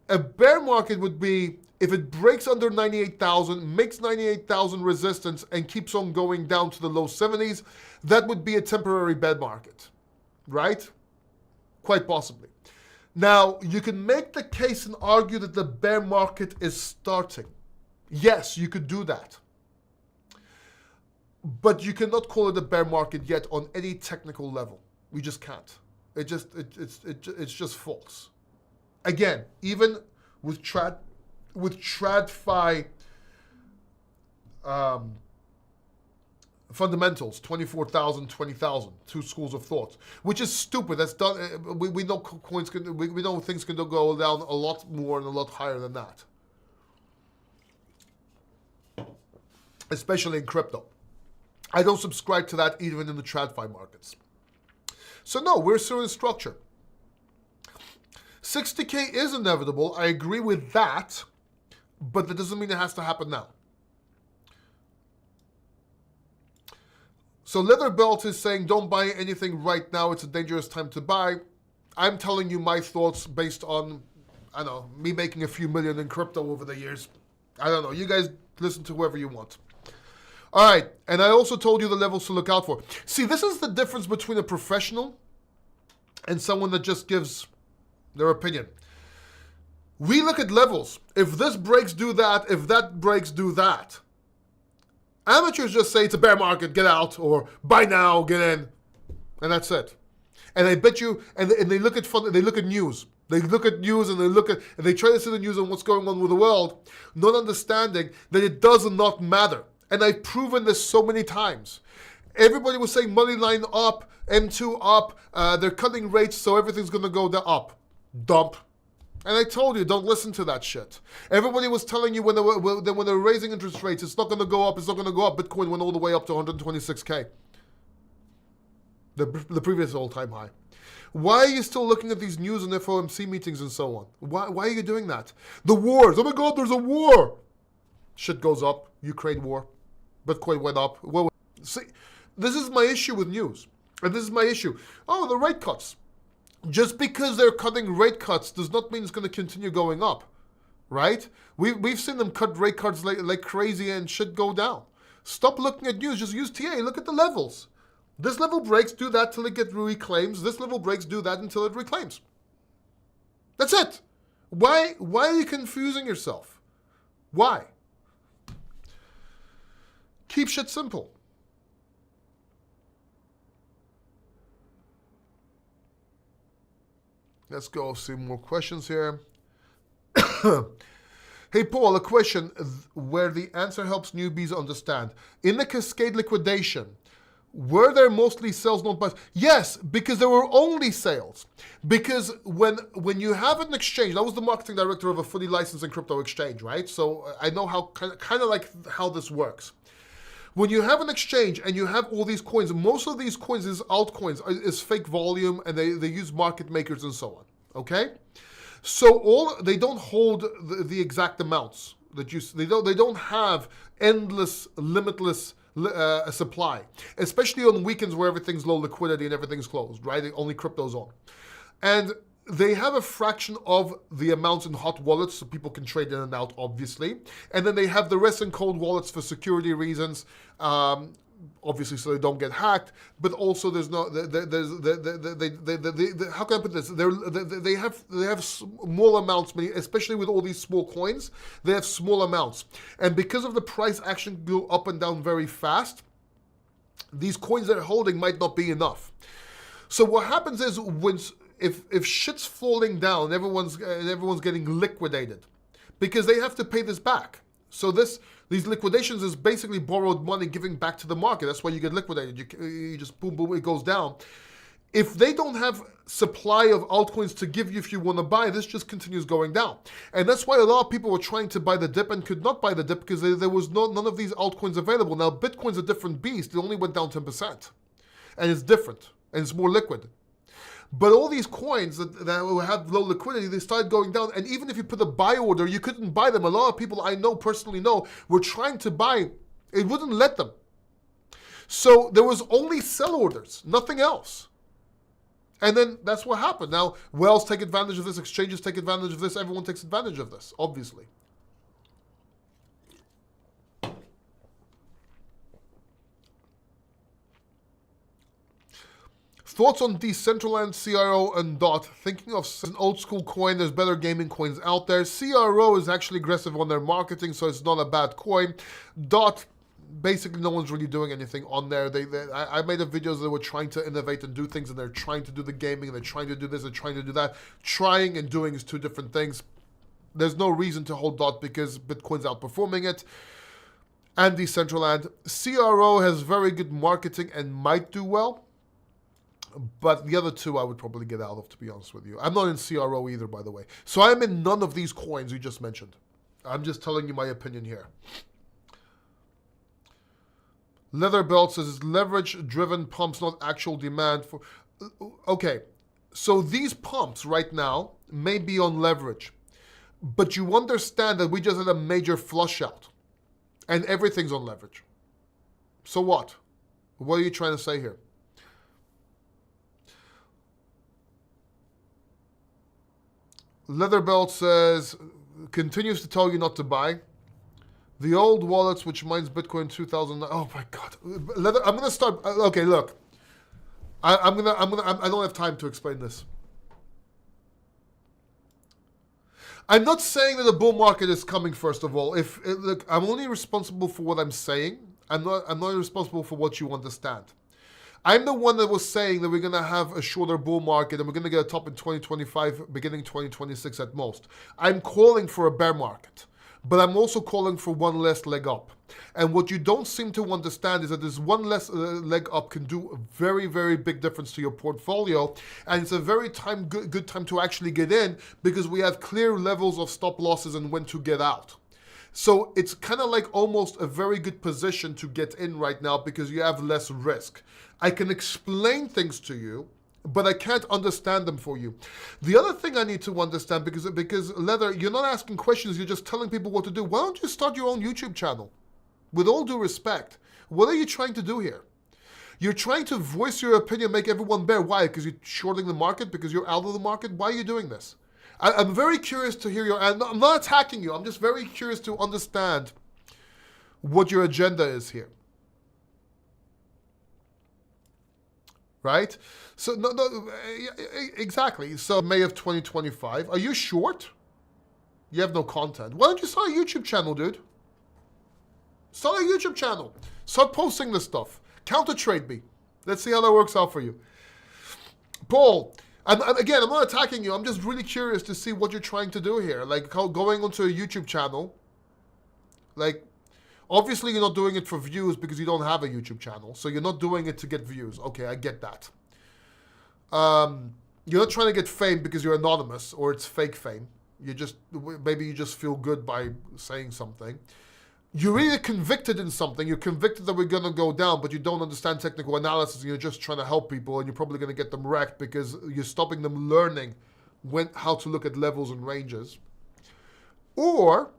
A bear market would be if it breaks under 98,000, makes 98,000 resistance, and keeps on going down to the low 70s. That would be a temporary bear market, right? Quite possibly. Now, you can make the case and argue that the bear market is starting. Yes, you could do that. But you cannot call it a bear market yet on any technical level. We just can't. It's just false. Again, even with TradFi Fundamentals, 24,000, 20,000, two schools of thought, which is stupid. That's done. We know coins can, we know things can go down a lot more and a lot higher than that, especially in crypto. I don't subscribe to that even in the TradFi markets. So no, we're still in structure. 60K is inevitable. I agree with that, but that doesn't mean it has to happen now. So Leatherbelt is saying, don't buy anything right now. It's a dangerous time to buy. I'm telling you my thoughts based on, I don't know, me making a few million in crypto over the years. I don't know. You guys listen to whoever you want. All right. And I also told you the levels to look out for. See, this is the difference between a professional and someone that just gives their opinion. We look at levels. If this breaks, do that. If that breaks, do that. Amateurs just say it's a bear market, get out, or buy now, get in, and that's it. And I bet you, and they look at fun, they look at news. They look at news and they try to see the news on what's going on with the world, not understanding that it does not matter. And I've proven this so many times. Everybody was saying money line up, M2 up, they're cutting rates, so everything's going to go up. Dump. And I told you, don't listen to that shit. Everybody was telling you when they were raising interest rates, it's not going to go up, it's not going to go up. Bitcoin went all the way up to 126K. The previous all-time high. Why are you still looking at these news and FOMC meetings and so on? Why are you doing that? The wars. Oh my God, there's a war. Shit goes up. Ukraine war. Bitcoin went up. Well, see, this is my issue with news. And this is my issue. Oh, the rate cuts. Just because they're cutting rate cuts does not mean it's going to continue going up, right? We've seen them cut rate cuts like crazy and shit go down. Stop looking at news. Just use TA. Look at the levels. This level breaks, do that till it reclaims. This level breaks, do that until it reclaims. That's it. Why are you confusing yourself? Why? Keep shit simple. Let's go see more questions here. Hey, Paul, a question where the answer helps newbies understand. In the Cascade liquidation, were there mostly sales, not buys? Yes, because there were only sales. Because when you have an exchange, I was the marketing director of a fully licensed and crypto exchange, right? So I know how kind of like how this works. When you have an exchange and you have all these coins, most of these coins is altcoins, is fake volume, and they use market makers and so on, okay? So they don't hold the exact amounts that they don't have endless, limitless supply, especially on weekends where everything's low liquidity and everything's closed, right? Only crypto's on. And they have a fraction of the amounts in hot wallets so people can trade in and out, obviously. And then they have the rest in cold wallets for security reasons, obviously so they don't get hacked. But also there's no, how can I put this? They have small amounts, especially with all these small coins, they have small amounts. And because of the price action go up and down very fast, these coins they're holding might not be enough. So what happens is if shit's falling down, everyone's getting liquidated because they have to pay this back. So these liquidations is basically borrowed money giving back to the market. That's why you get liquidated. You just boom, boom, it goes down. If they don't have supply of altcoins to give you if you want to buy, this just continues going down. And that's why a lot of people were trying to buy the dip and could not buy the dip because there was none of these altcoins available. Now, Bitcoin's a different beast. It only went down 10%. And it's different. And it's more liquid. But all these coins that have low liquidity, they started going down. And even if you put a buy order, you couldn't buy them. A lot of people I personally know, were trying to buy. It wouldn't let them. So there was only sell orders, nothing else. And then that's what happened. Now, whales take advantage of this, exchanges take advantage of this, everyone takes advantage of this, obviously. Thoughts on decentralized CRO and DOT? Thinking of an old school coin, there's better gaming coins out there. CRO is actually aggressive on their marketing, so it's not a bad coin. DOT, basically no one's really doing anything on there. I made videos that were trying to innovate and do things, and they're trying to do the gaming, and they're trying to do this, they're trying to do that. Trying and doing is two different things. There's no reason to hold DOT because Bitcoin's outperforming it. and Decentraland. CRO has very good marketing and might do well. But the other two I would probably get out of, to be honest with you. I'm not in CRO either, by the way. So I'm in none of these coins you just mentioned. I'm just telling you my opinion here. Leather Belt says leverage-driven pumps, not actual demand for... Okay, so these pumps right now may be on leverage. But you understand that we just had a major flush out. And everything's on leverage. So what? What are you trying to say here? Leather Belt says, continues to tell you not to buy. The old wallets, which mines Bitcoin 2009. Oh my God. Leather, I'm going to start. Okay, look. I don't have time to explain this. I'm not saying that the bull market is coming, first of all. Look, I'm only responsible for what I'm saying. I'm not responsible for what you understand. I'm the one that was saying that we're going to have a shorter bull market and we're going to get a top in 2025, beginning 2026 at most. I'm calling for a bear market, but I'm also calling for one less leg up. And what you don't seem to understand is that this one less leg up can do a very, very big difference to your portfolio. And it's a very good time to actually get in because we have clear levels of stop losses and when to get out. So it's kind of like almost a very good position to get in right now because you have less risk. I can explain things to you, but I can't understand them for you. The other thing I need to understand, because Leather, you're not asking questions, you're just telling people what to do. Why don't you start your own YouTube channel? With all due respect, what are you trying to do here? You're trying to voice your opinion, make everyone bear. Why? Because you're shorting the market? Because you're out of the market? Why are you doing this? I'm very curious to hear I'm not attacking you. I'm just very curious to understand what your agenda is here. Right? So, exactly. So, May of 2025. Are you short? You have no content. Why don't you start a YouTube channel, dude? Start a YouTube channel. Start posting this stuff. Counter trade me. Let's see how that works out for you. Paul, again, I'm not attacking you. I'm just really curious to see what you're trying to do here. Like, going onto a YouTube channel. Like, obviously you're not doing it for views because you don't have a YouTube channel. So you're not doing it to get views. Okay, I get that. You're not trying to get fame because you're anonymous or it's fake fame. Maybe you just feel good by saying something. You're really convicted in something. You're convicted that we're going to go down, but you don't understand technical analysis and you're just trying to help people and you're probably going to get them wrecked because you're stopping them learning how to look at levels and ranges. Or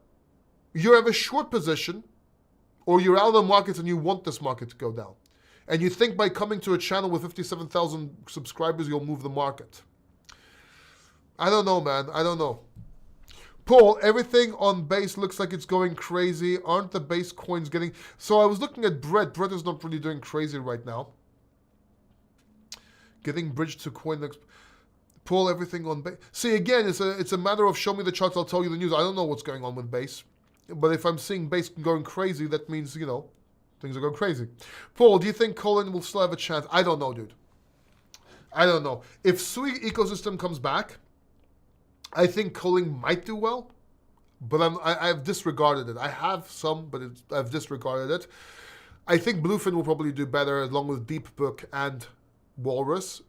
you have a short position or you're out of the market and you want this market to go down. And you think by coming to a channel with 57,000 subscribers, you'll move the market. I don't know, man. I don't know. Paul, everything on base looks like it's going crazy. Aren't the base coins getting... So I was looking at Bread. Bread is not really doing crazy right now. Getting bridged to coin... Paul, everything on base... See, again, it's a matter of show me the charts, I'll tell you the news. I don't know what's going on with base. But if I'm seeing base going crazy, that means, you know, things are going crazy. Paul, do you think Colin will still have a chance? I don't know, dude. I don't know. If Sui ecosystem comes back... I think Colin might do well, but I've disregarded it. I have some, but I've disregarded it. I think Bluefin will probably do better along with Deep Book and Walrus.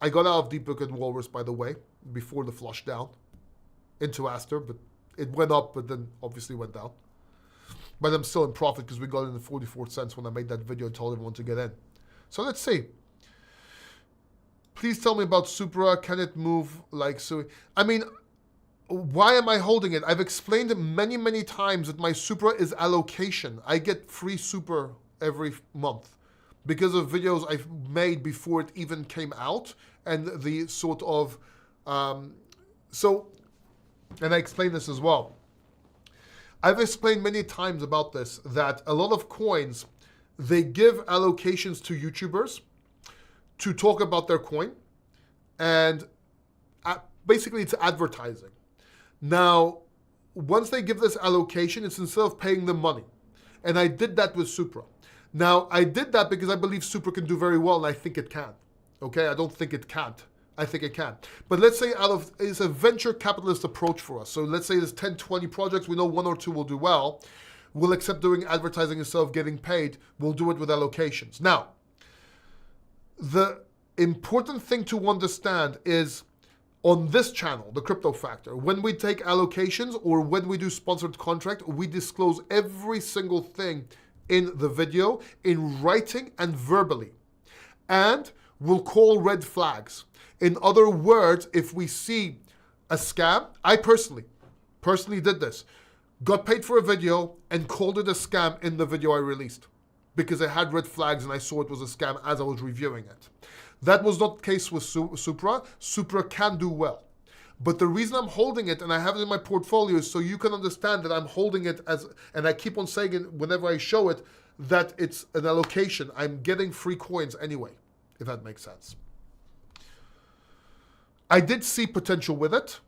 I got out of Deep Book and Walrus, by the way, before the flush down into Aster, but it went up, but then obviously went down. But I'm still in profit because we got in at 44 cents when I made that video and told everyone to get in. So let's see. Please tell me about Supra. Can it move like Sui? I mean... Why am I holding it? I've explained many, many times that my Supra is allocation. I get free Super every month because of videos I've made before it even came out and the sort of... and I explained this as well. I've explained many times about this, that a lot of coins, they give allocations to YouTubers to talk about their coin, and basically it's advertising. Now, once they give this allocation, it's instead of paying them money. And I did that with Supra. Now, I did that because I believe Supra can do very well, and I think it can. Okay, I don't think it can't. I think it can. But let's say it's a venture capitalist approach for us. So let's say there's 10, 20 projects. We know one or two will do well. will accept doing advertising instead of getting paid. We'll do it with allocations. Now, the important thing to understand is on this channel, the Crypto Factor, when we take allocations or when we do sponsored contract, we disclose every single thing in the video, in writing and verbally. And we'll call red flags. In other words, if we see a scam, I personally did this. Got paid for a video and called it a scam in the video I released because it had red flags and I saw it was a scam as I was reviewing it. That was not the case with Supra. Supra can do well. But the reason I'm holding it and I have it in my portfolio is so you can understand that I'm holding it as, and I keep on saying it whenever I show it, that it's an allocation. I'm getting free coins anyway, if that makes sense. I did see potential with it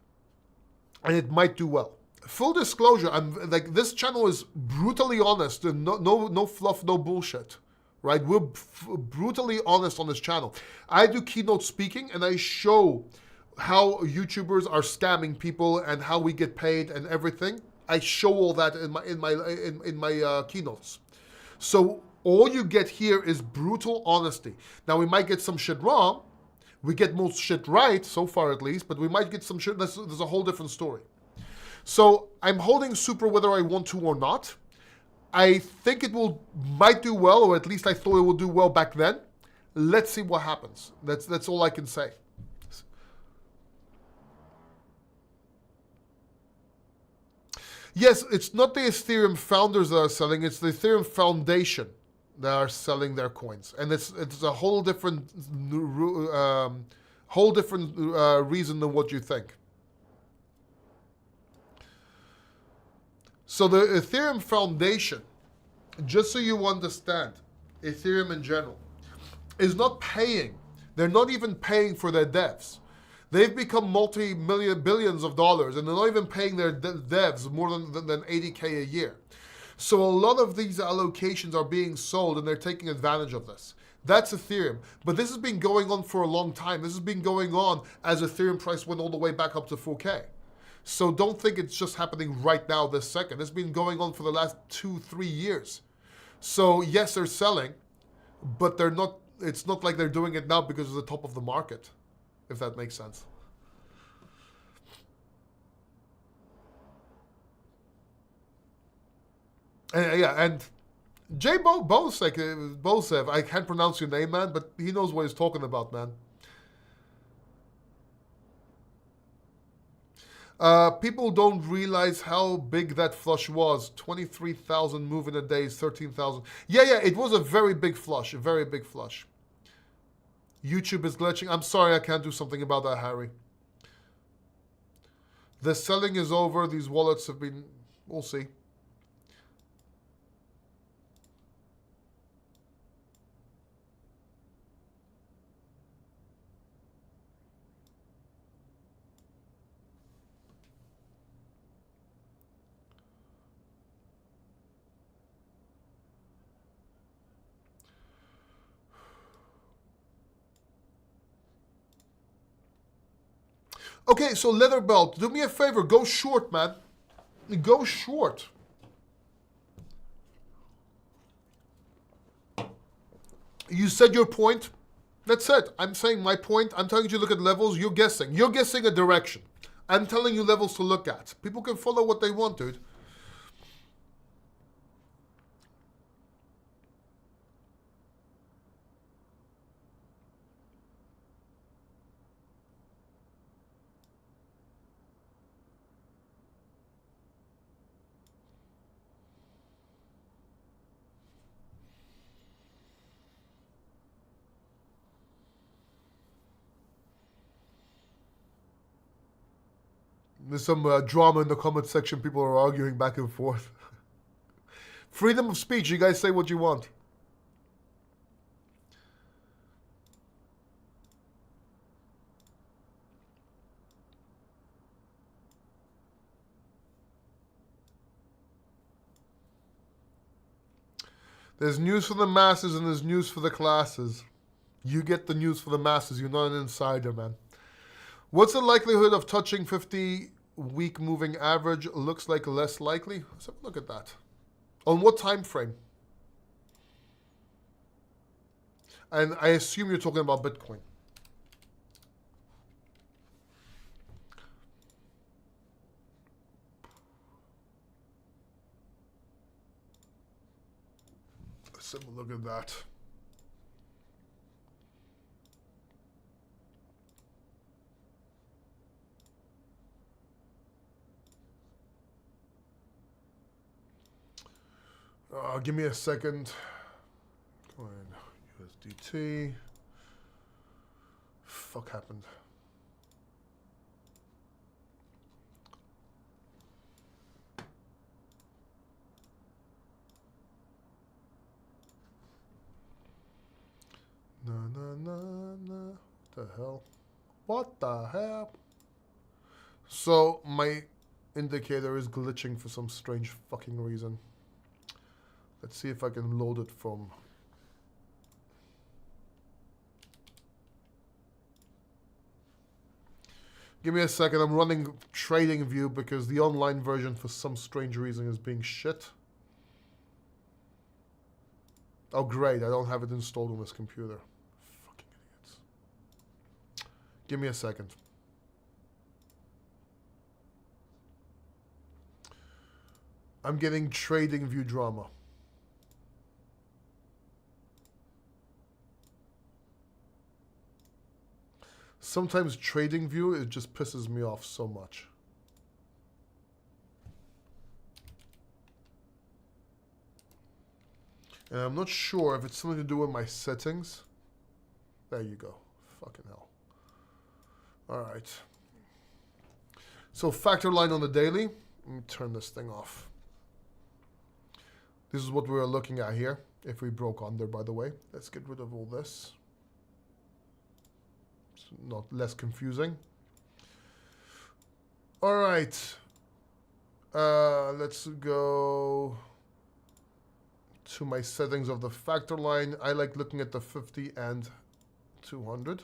and it might do well. Full disclosure, I'm like, this channel is brutally honest and no fluff, no bullshit. Right? We're brutally honest on this channel. I do keynote speaking and I show how YouTubers are scamming people and how we get paid and everything. I show all that in my keynotes. So all you get here is brutal honesty. Now we might get some shit wrong. We get most shit right so far at least, but we might get some shit. There's a whole different story. So I'm holding Supra whether I want to or not. I think it might do well, or at least I thought it would do well back then. Let's see what happens. That's all I can say. Yes, it's not the Ethereum founders that are selling, it's the Ethereum Foundation that are selling their coins. And it's a whole different reason than what you think. So the Ethereum Foundation, just so you understand, Ethereum in general, is not paying. They're not even paying for their devs. They've become billions of dollars, and they're not even paying their devs more than $80K a year. So a lot of these allocations are being sold, and they're taking advantage of this. That's Ethereum. But this has been going on for a long time. This has been going on as Ethereum price went all the way back up to 4K. So don't think it's just happening right now, this second. It's been going on for the last 2-3 years. So yes, they're selling, but they're not. It's not like they're doing it now because it's the top of the market, if that makes sense. And, yeah, and Jay Bosev, I can't pronounce your name, man, but he knows what he's talking about, man. People don't realize how big that flush was. 23,000 move in a day is 13,000. Yeah, it was a very big flush, a very big flush. YouTube is glitching. I'm sorry, I can't do something about that, Harry. The selling is over. These wallets have been, we'll see. Okay, so leather belt, do me a favor, go short, man. Go short. You said your point. That's it. I'm saying my point. I'm telling you to look at levels. You're guessing. You're guessing a direction. I'm telling you levels to look at. People can follow what they want, dude. There's some drama in the comment section. People are arguing back and forth. Freedom of speech. You guys say what you want. There's news for the masses and there's news for the classes. You get the news for the masses. You're not an insider, man. What's the likelihood of touching 50-week moving average? Looks like less likely. Let's have a look at that. On what time frame? And I assume you're talking about Bitcoin. Let's have a look at that. Give me a second. Coin USDT. Fuck happened? What the hell? What the hell? So my indicator is glitching for some strange fucking reason. Let's see if I can load it from... Give me a second, I'm running TradingView because the online version for some strange reason is being shit. Oh great, I don't have it installed on this computer. Fucking idiots. Give me a second. I'm getting TradingView drama. Sometimes TradingView, it just pisses me off so much. And I'm not sure if it's something to do with my settings. There you go. Fucking hell. All right. So factor line on the daily. Let me turn this thing off. This is what we were looking at here. If we broke under, by the way. Let's get rid of all this. Not less confusing. All right. Let's go to my settings of the factor line. I like looking at the 50 and 200.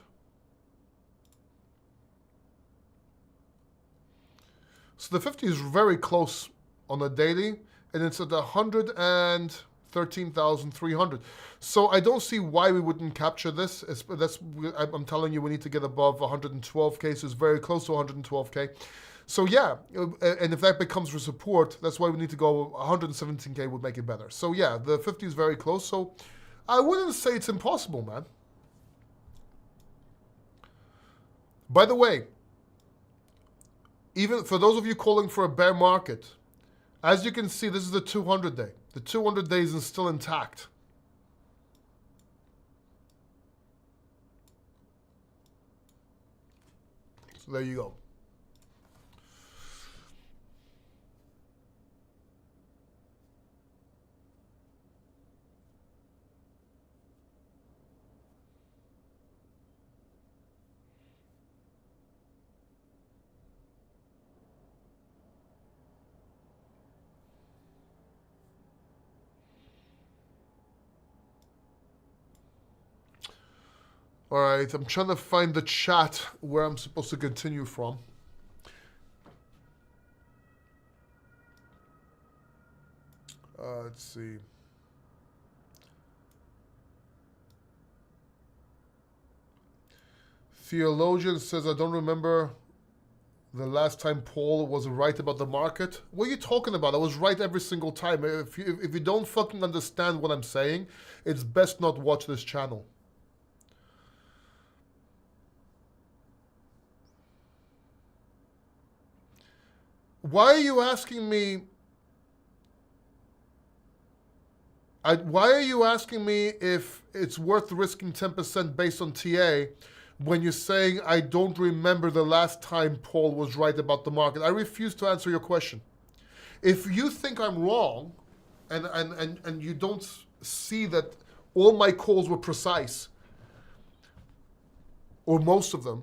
So the 50 is very close on the daily, and it's at 113,300. So I don't see why we wouldn't capture this. I'm telling you, we need to get above 112K, so it's very close to 112K. So yeah, and if that becomes for support, that's why we need to go 117K would make it better. So yeah, the 50 is very close, so I wouldn't say it's impossible, man. By the way, even for those of you calling for a bear market, as you can see, this is the 200 day. The 200 days is still intact. So there you go. All right, I'm trying to find the chat where I'm supposed to continue from. Let's see. Theologian says, I don't remember the last time Paul was right about the market. What are you talking about? I was right every single time. If you don't fucking understand what I'm saying, it's best not watch this channel. Why are you asking me? Why are you asking me if it's worth risking 10% based on TA when you're saying I don't remember the last time Paul was right about the market? I refuse to answer your question. If you think I'm wrong and you don't see that all my calls were precise, or most of them,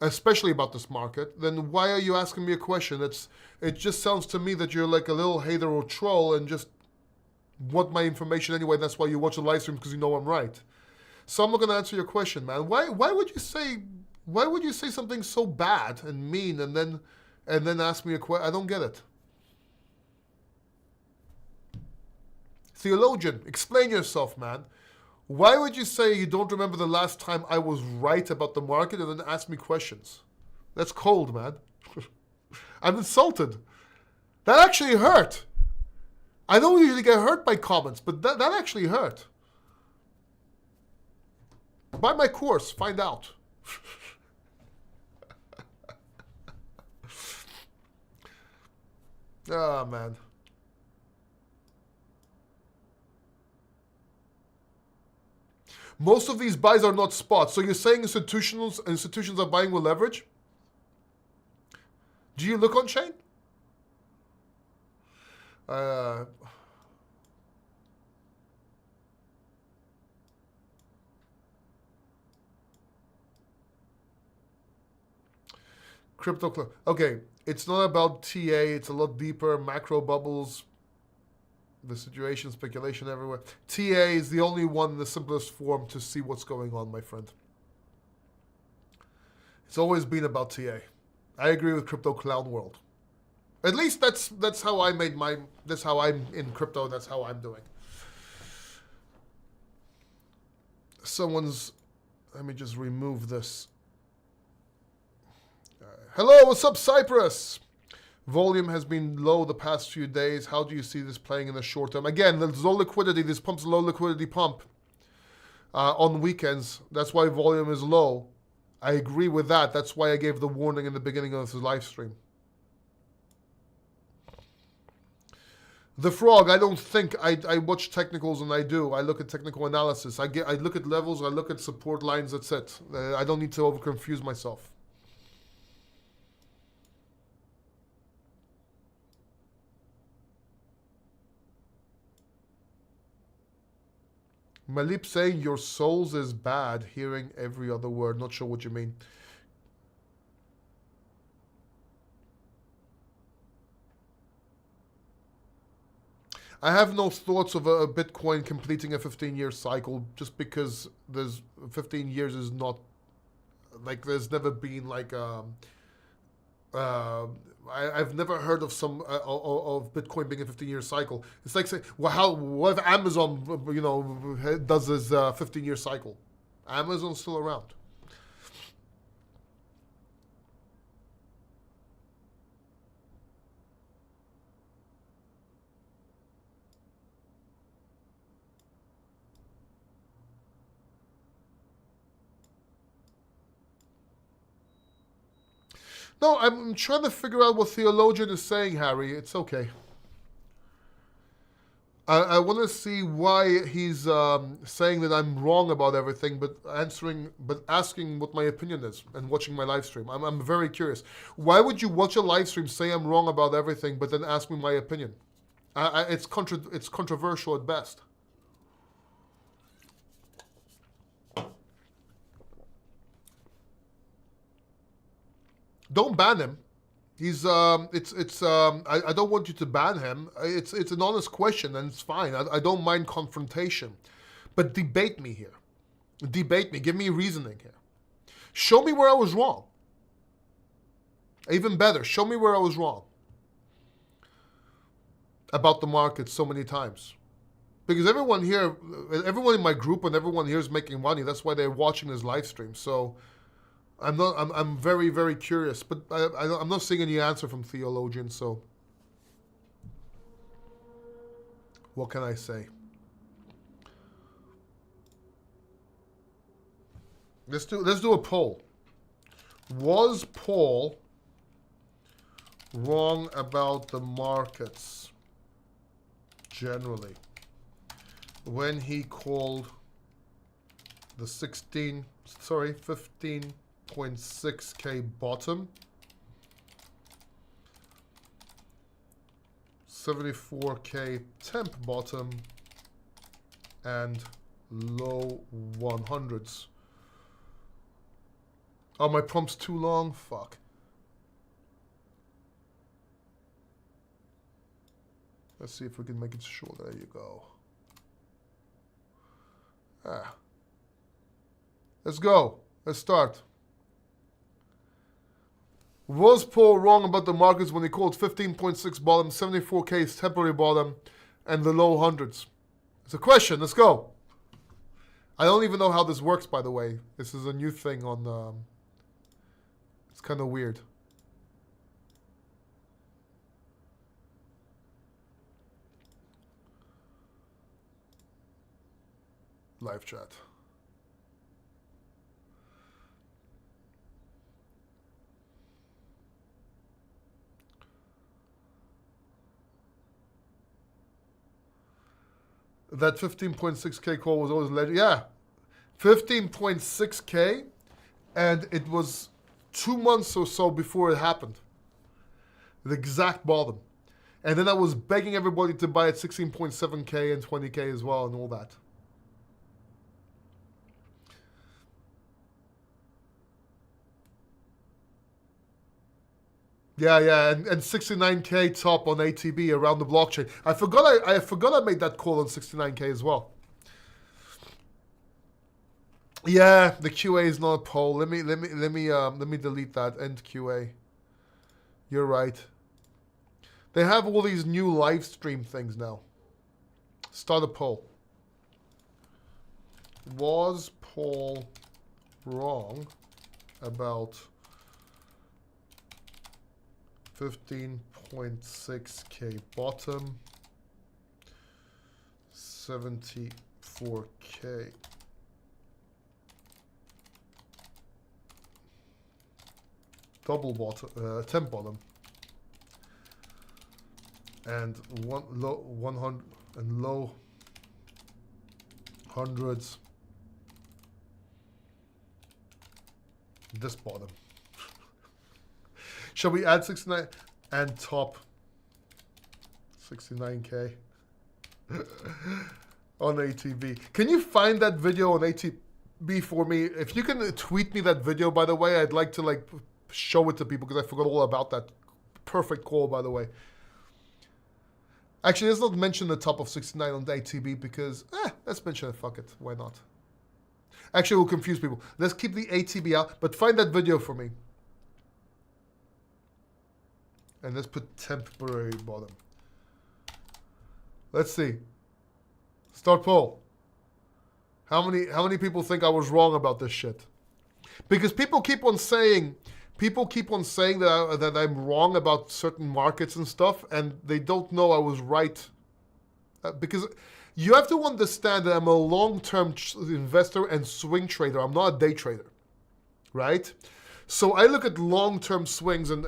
especially about this market, then why are you asking me a question? It just sounds to me that you're like a little hater or troll and just want my information anyway. That's why you watch the live stream, because you know I'm right. So I'm not gonna answer your question, man. Why would you say something so bad and mean and then ask me a question? I don't get it. Theologian, explain yourself, man. Why would you say you don't remember the last time I was right about the market and then ask me questions? That's cold, man. I'm insulted. That actually hurt. I don't usually get hurt by comments, but that actually hurt. Buy my course, find out. Ah, man. Most of these buys are not spots. So you're saying institutions are buying with leverage? Do you look on chain? Crypto. Okay, it's not about TA. It's a lot deeper. Macro bubbles. The situation, speculation everywhere. TA is the only one in the simplest form to see what's going on, my friend. It's always been about TA. I agree with Crypto Clown World. At least that's how I made my. That's how I'm in crypto. That's how I'm doing. Someone's. Let me just remove this. Hello, what's up, Cyprus? Volume has been low the past few days. How do you see this playing in the short term? Again, there's low liquidity. This pump's a low liquidity pump on weekends. That's why volume is low. I agree with that. That's why I gave the warning in the beginning of this live stream. The Frog, I don't think. I watch technicals and I do. I look at technical analysis. I look at levels. I look at support lines. That's it. I don't need to over-confuse myself. Malip saying your souls is bad, hearing every other word. Not sure what you mean. I have no thoughts of a Bitcoin completing a 15-year cycle just because there's 15 years is not like there's never been like I've never heard of of Bitcoin being a 15-year cycle. It's like saying, well, what if Amazon, does this 15-year cycle? Amazon's still around. No, I'm trying to figure out what Theologian is saying, Harry. It's okay. I want to see why he's saying that I'm wrong about everything, but asking what my opinion is and watching my live stream. I'm very curious. Why would you watch a live stream, say I'm wrong about everything, but then ask me my opinion? It's controversial at best. Don't ban him. He's I don't want you to ban him. It's an honest question and it's fine. I don't mind confrontation. But debate me here. Debate me. Give me reasoning here. Show me where I was wrong. Even better, show me where I was wrong about the market so many times. Because everyone in my group and everyone here is making money. That's why they're watching this live stream. So I'm very, very curious, but I'm not seeing any answer from Theologian, so what can I say? Let's do a poll. Was Paul wrong about the markets generally when he called the 15.6K bottom, 74K temp bottom, and low 100s? Oh, my prompt's too long? Fuck. Let's see if we can make it short. There you go. Let's go. Let's start. Was Paul wrong about the markets when he called 15.6 bottom, 74K temporary bottom, and the low hundreds? It's a question. Let's go. I don't even know how this works, by the way. This is a new thing on... it's kind of weird. Live chat. That 15.6K call was always legend. Yeah. 15.6K. And it was 2 months or so before it happened. The exact bottom. And then I was begging everybody to buy at 16.7K and 20K as well and all that. Yeah, and 69K top on ATB around the blockchain. I forgot I made that call on 69K as well. Yeah, the QA is not a poll. Let me delete that. End QA. You're right. They have all these new live stream things now. Start a poll. Was Paul wrong about 15.6K bottom, 74K double bottom, 10 bottom, and one low 100 and low hundreds this bottom. Shall we add 69 and top 69K on ATB? Can you find that video on ATB for me? If you can tweet me that video, by the way, I'd like to like show it to people because I forgot all about that perfect call, by the way. Actually, let's not mention the top of 69 on the ATB because, let's mention it. Fuck it. Why not? Actually, we'll confuse people. Let's keep the ATB out, but find that video for me. And let's put temporary bottom. Let's see. Start poll. How many people think I was wrong about this shit? Because people keep on saying that I'm wrong about certain markets and stuff, and they don't know I was right. Because you have to understand that I'm a long-term investor and swing trader. I'm not a day trader, right? So I look at long-term swings and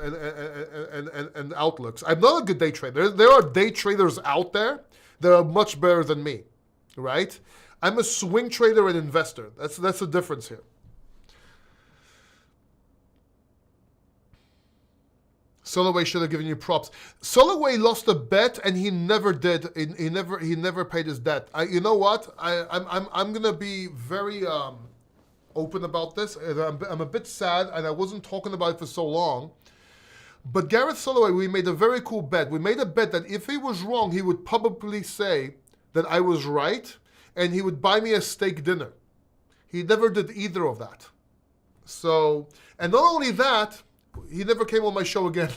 outlooks. I'm not a good day trader. There are day traders out there that are much better than me, right? I'm a swing trader and investor. That's the difference here. Soloway should have given you props. Soloway lost a bet and he never did. He never paid his debt. You know what? I'm gonna be very open about this. I'm a bit sad, and I wasn't talking about it for so long. But Gareth Soloway, we made a very cool bet. We made a bet that if he was wrong, he would publicly say that I was right, and he would buy me a steak dinner. He never did either of that. So, and not only that, he never came on my show again.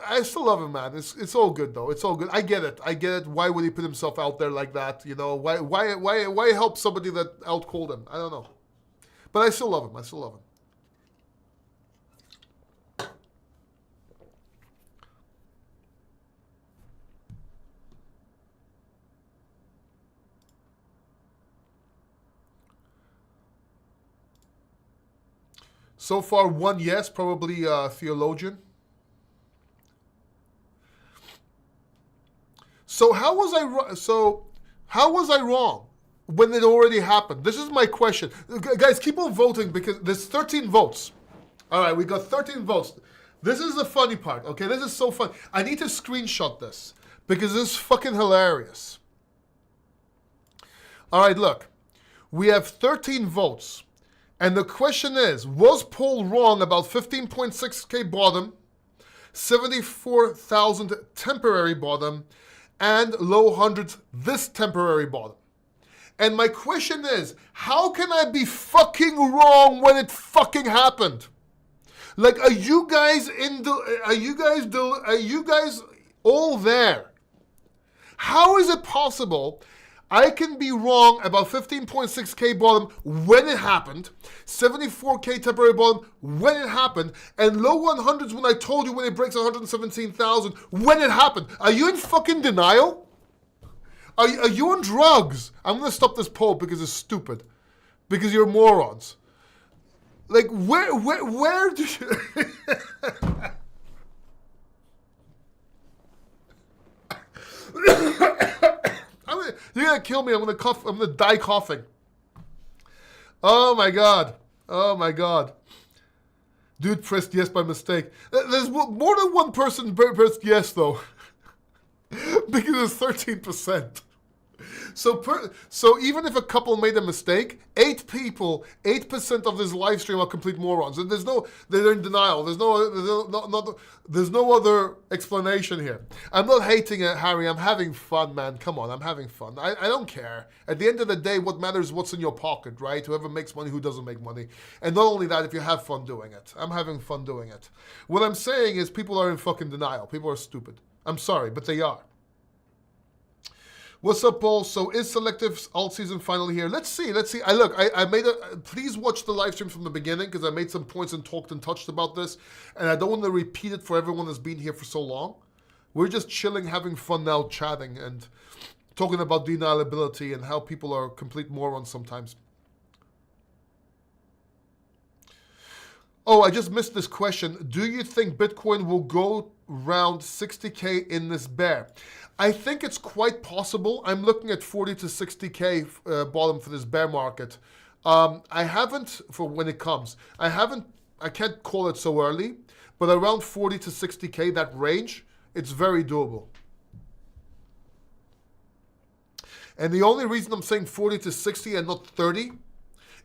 I still love him, man. It's all good though. It's all good. I get it. Why would he put himself out there like that? You know, why help somebody that out-called him? I don't know. But I still love him. So far, one yes, probably theologian. So how was I wrong when it already happened? This is my question. Guys, keep on voting because there's 13 votes. All right, we got 13 votes. This is the funny part, okay? This is so fun. I need to screenshot this because this is fucking hilarious. All right, look. We have 13 votes. And the question is, was Paul wrong about 15.6K bottom, 74,000 temporary bottom, and low hundreds this temporary bottom? And my question is, how can I be fucking wrong when it fucking happened? Like, are you guys All there. How is it possible I can be wrong about 15.6K bottom when it happened, 74K temporary bottom when it happened, and low 100s when I told you when it breaks 117,000 when it happened? Are you in fucking denial? Are you on drugs? I'm going to stop this poll because it's stupid. Because you're morons. Like, where do you... You're gonna kill me. I'm gonna cough. I'm gonna die coughing. Oh my god. Oh my god. Dude pressed yes by mistake. There's more than one person pressed yes though, because it's 13%. So even if a couple made a mistake, 8 people, 8% of this live stream are complete morons. And they're in denial. There's no other explanation here. I'm not hating it, Harry. I'm having fun, man. Come on, I'm having fun. I don't care. At the end of the day, what matters is what's in your pocket, right? Whoever makes money, who doesn't make money. And not only that, if you have fun doing it. I'm having fun doing it. What I'm saying is people are in fucking denial. People are stupid. I'm sorry, but they are. What's up, Paul? So is selective alt season finally here? Let's see. I made a... Please watch the live stream from the beginning because I made some points and talked and touched about this. And I don't want to repeat it for everyone that's been here for so long. We're just chilling, having fun now, chatting and talking about deniability and how people are complete morons sometimes. Oh, I just missed this question. Do you think Bitcoin will go around 60K in this bear? I think it's quite possible. I'm looking at 40 to 60K bottom for this bear market. I haven't, for when it comes, I can't call it so early, but around 40 to 60K, that range, it's very doable. And the only reason I'm saying 40 to 60 and not 30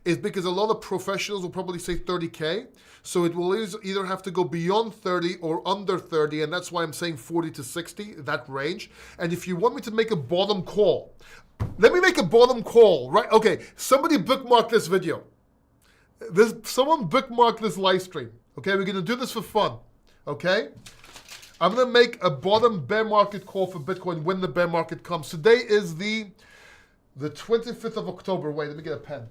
is because a lot of professionals will probably say 30K. So it will either have to go beyond 30 or under 30. And that's why I'm saying 40 to 60, that range. And if you want me to make a bottom call, let me make a bottom call, right? Okay, somebody bookmark this video. Someone bookmark this live stream. Okay, we're going to do this for fun. Okay? I'm going to make a bottom bear market call for Bitcoin when the bear market comes. Today is the 25th of October. Wait, let me get a pen.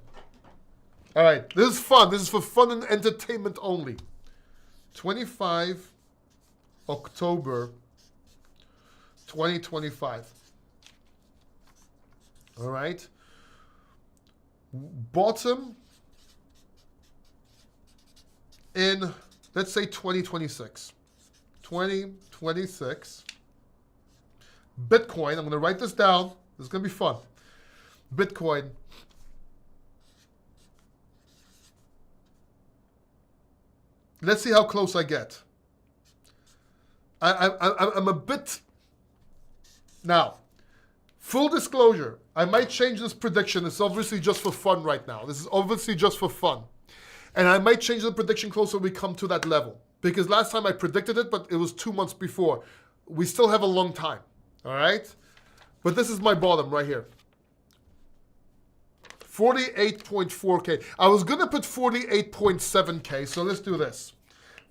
All right, this is fun. This is for fun and entertainment only. 25 October 2025. All right. Bottom in, let's say 2026. 2026. Bitcoin, I'm going to write this down. This is going to be fun. Bitcoin. Let's see how close I get. I'm a bit... Now, full disclosure, I might change this prediction. It's obviously just for fun right now. This is obviously just for fun. And I might change the prediction closer we come to that level. Because last time I predicted it, but it was 2 months before. We still have a long time, all right? But this is my bottom right here. 48.4K. I was going to put 48.7K, so let's do this.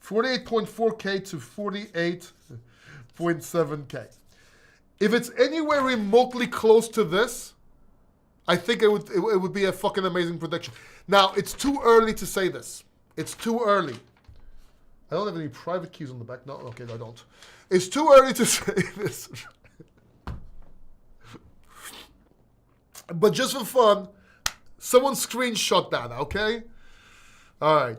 48.4K to 48.7K. If it's anywhere remotely close to this, I think it would be a fucking amazing prediction. Now, it's too early to say this. It's too early. I don't have any private keys on the back. No, okay, I don't. It's too early to say this. But just for fun, someone screenshot that, okay? All right.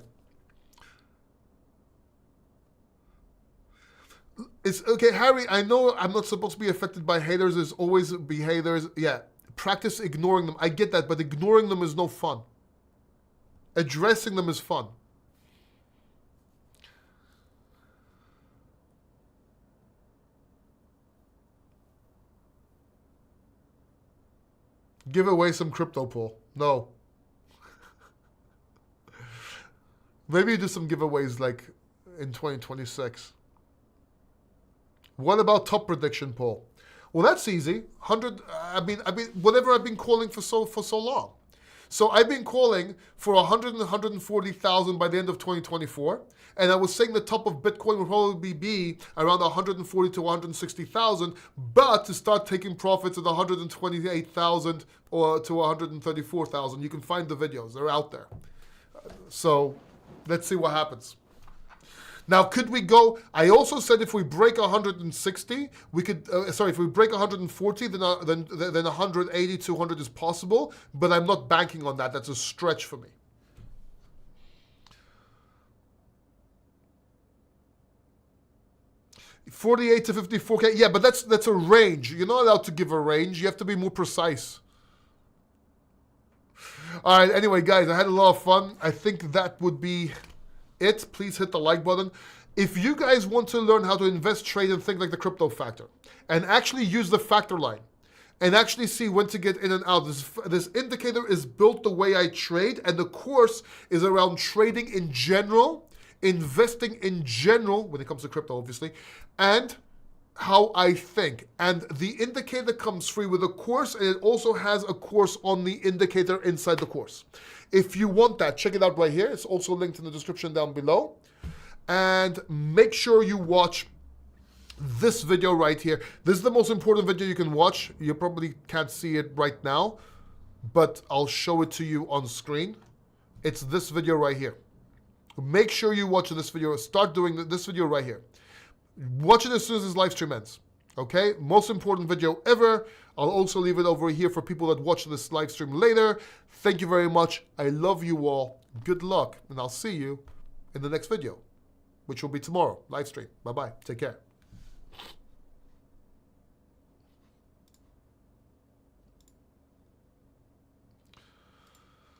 It's okay, Harry, I know I'm not supposed to be affected by haters. There's always be haters. Yeah, practice ignoring them. I get that, but ignoring them is no fun. Addressing them is fun. Give away some crypto, Paul. No. Maybe you do some giveaways like in 2026. What about top prediction, Paul? Well, that's easy. 100. I mean, whatever I've been calling for so long. So I've been calling for 100 and 140,000 by the end of 2024. And I was saying the top of Bitcoin will probably be around 140 to 160,000, but to start taking profits at 128,000 or to 134,000. You can find the videos, they're out there. So let's see what happens. Now, could we go? I also said if we break 160, we could. If we break 140, then 180, 200 is possible. But I'm not banking on that. That's a stretch for me. $48 to $54K. Yeah, but that's a range. You're not allowed to give a range. You have to be more precise. All right. Anyway, guys, I had a lot of fun. I think that would be it. Please hit the like button. If you guys want to learn how to invest, trade, and think like the crypto factor, and actually use the factor line, and actually see when to get in and out, this indicator is built the way I trade, and the course is around trading in general, investing in general, when it comes to crypto, obviously, and how I think. And the indicator comes free with a course, and it also has a course on the indicator inside the course. If you want that, check it out right here. It's also linked in the description down below. And make sure you watch this video right here. This is the most important video you can watch. You probably can't see it right now, but I'll show it to you on screen. It's this video right here. Make sure you watch this video. Start doing this video right here. Watch it as soon as this live stream ends. Okay? Most important video ever. I'll also leave it over here for people that watch this live stream later. Thank you very much. I love you all. Good luck. And I'll see you in the next video, which will be tomorrow, live stream. Bye-bye. Take care.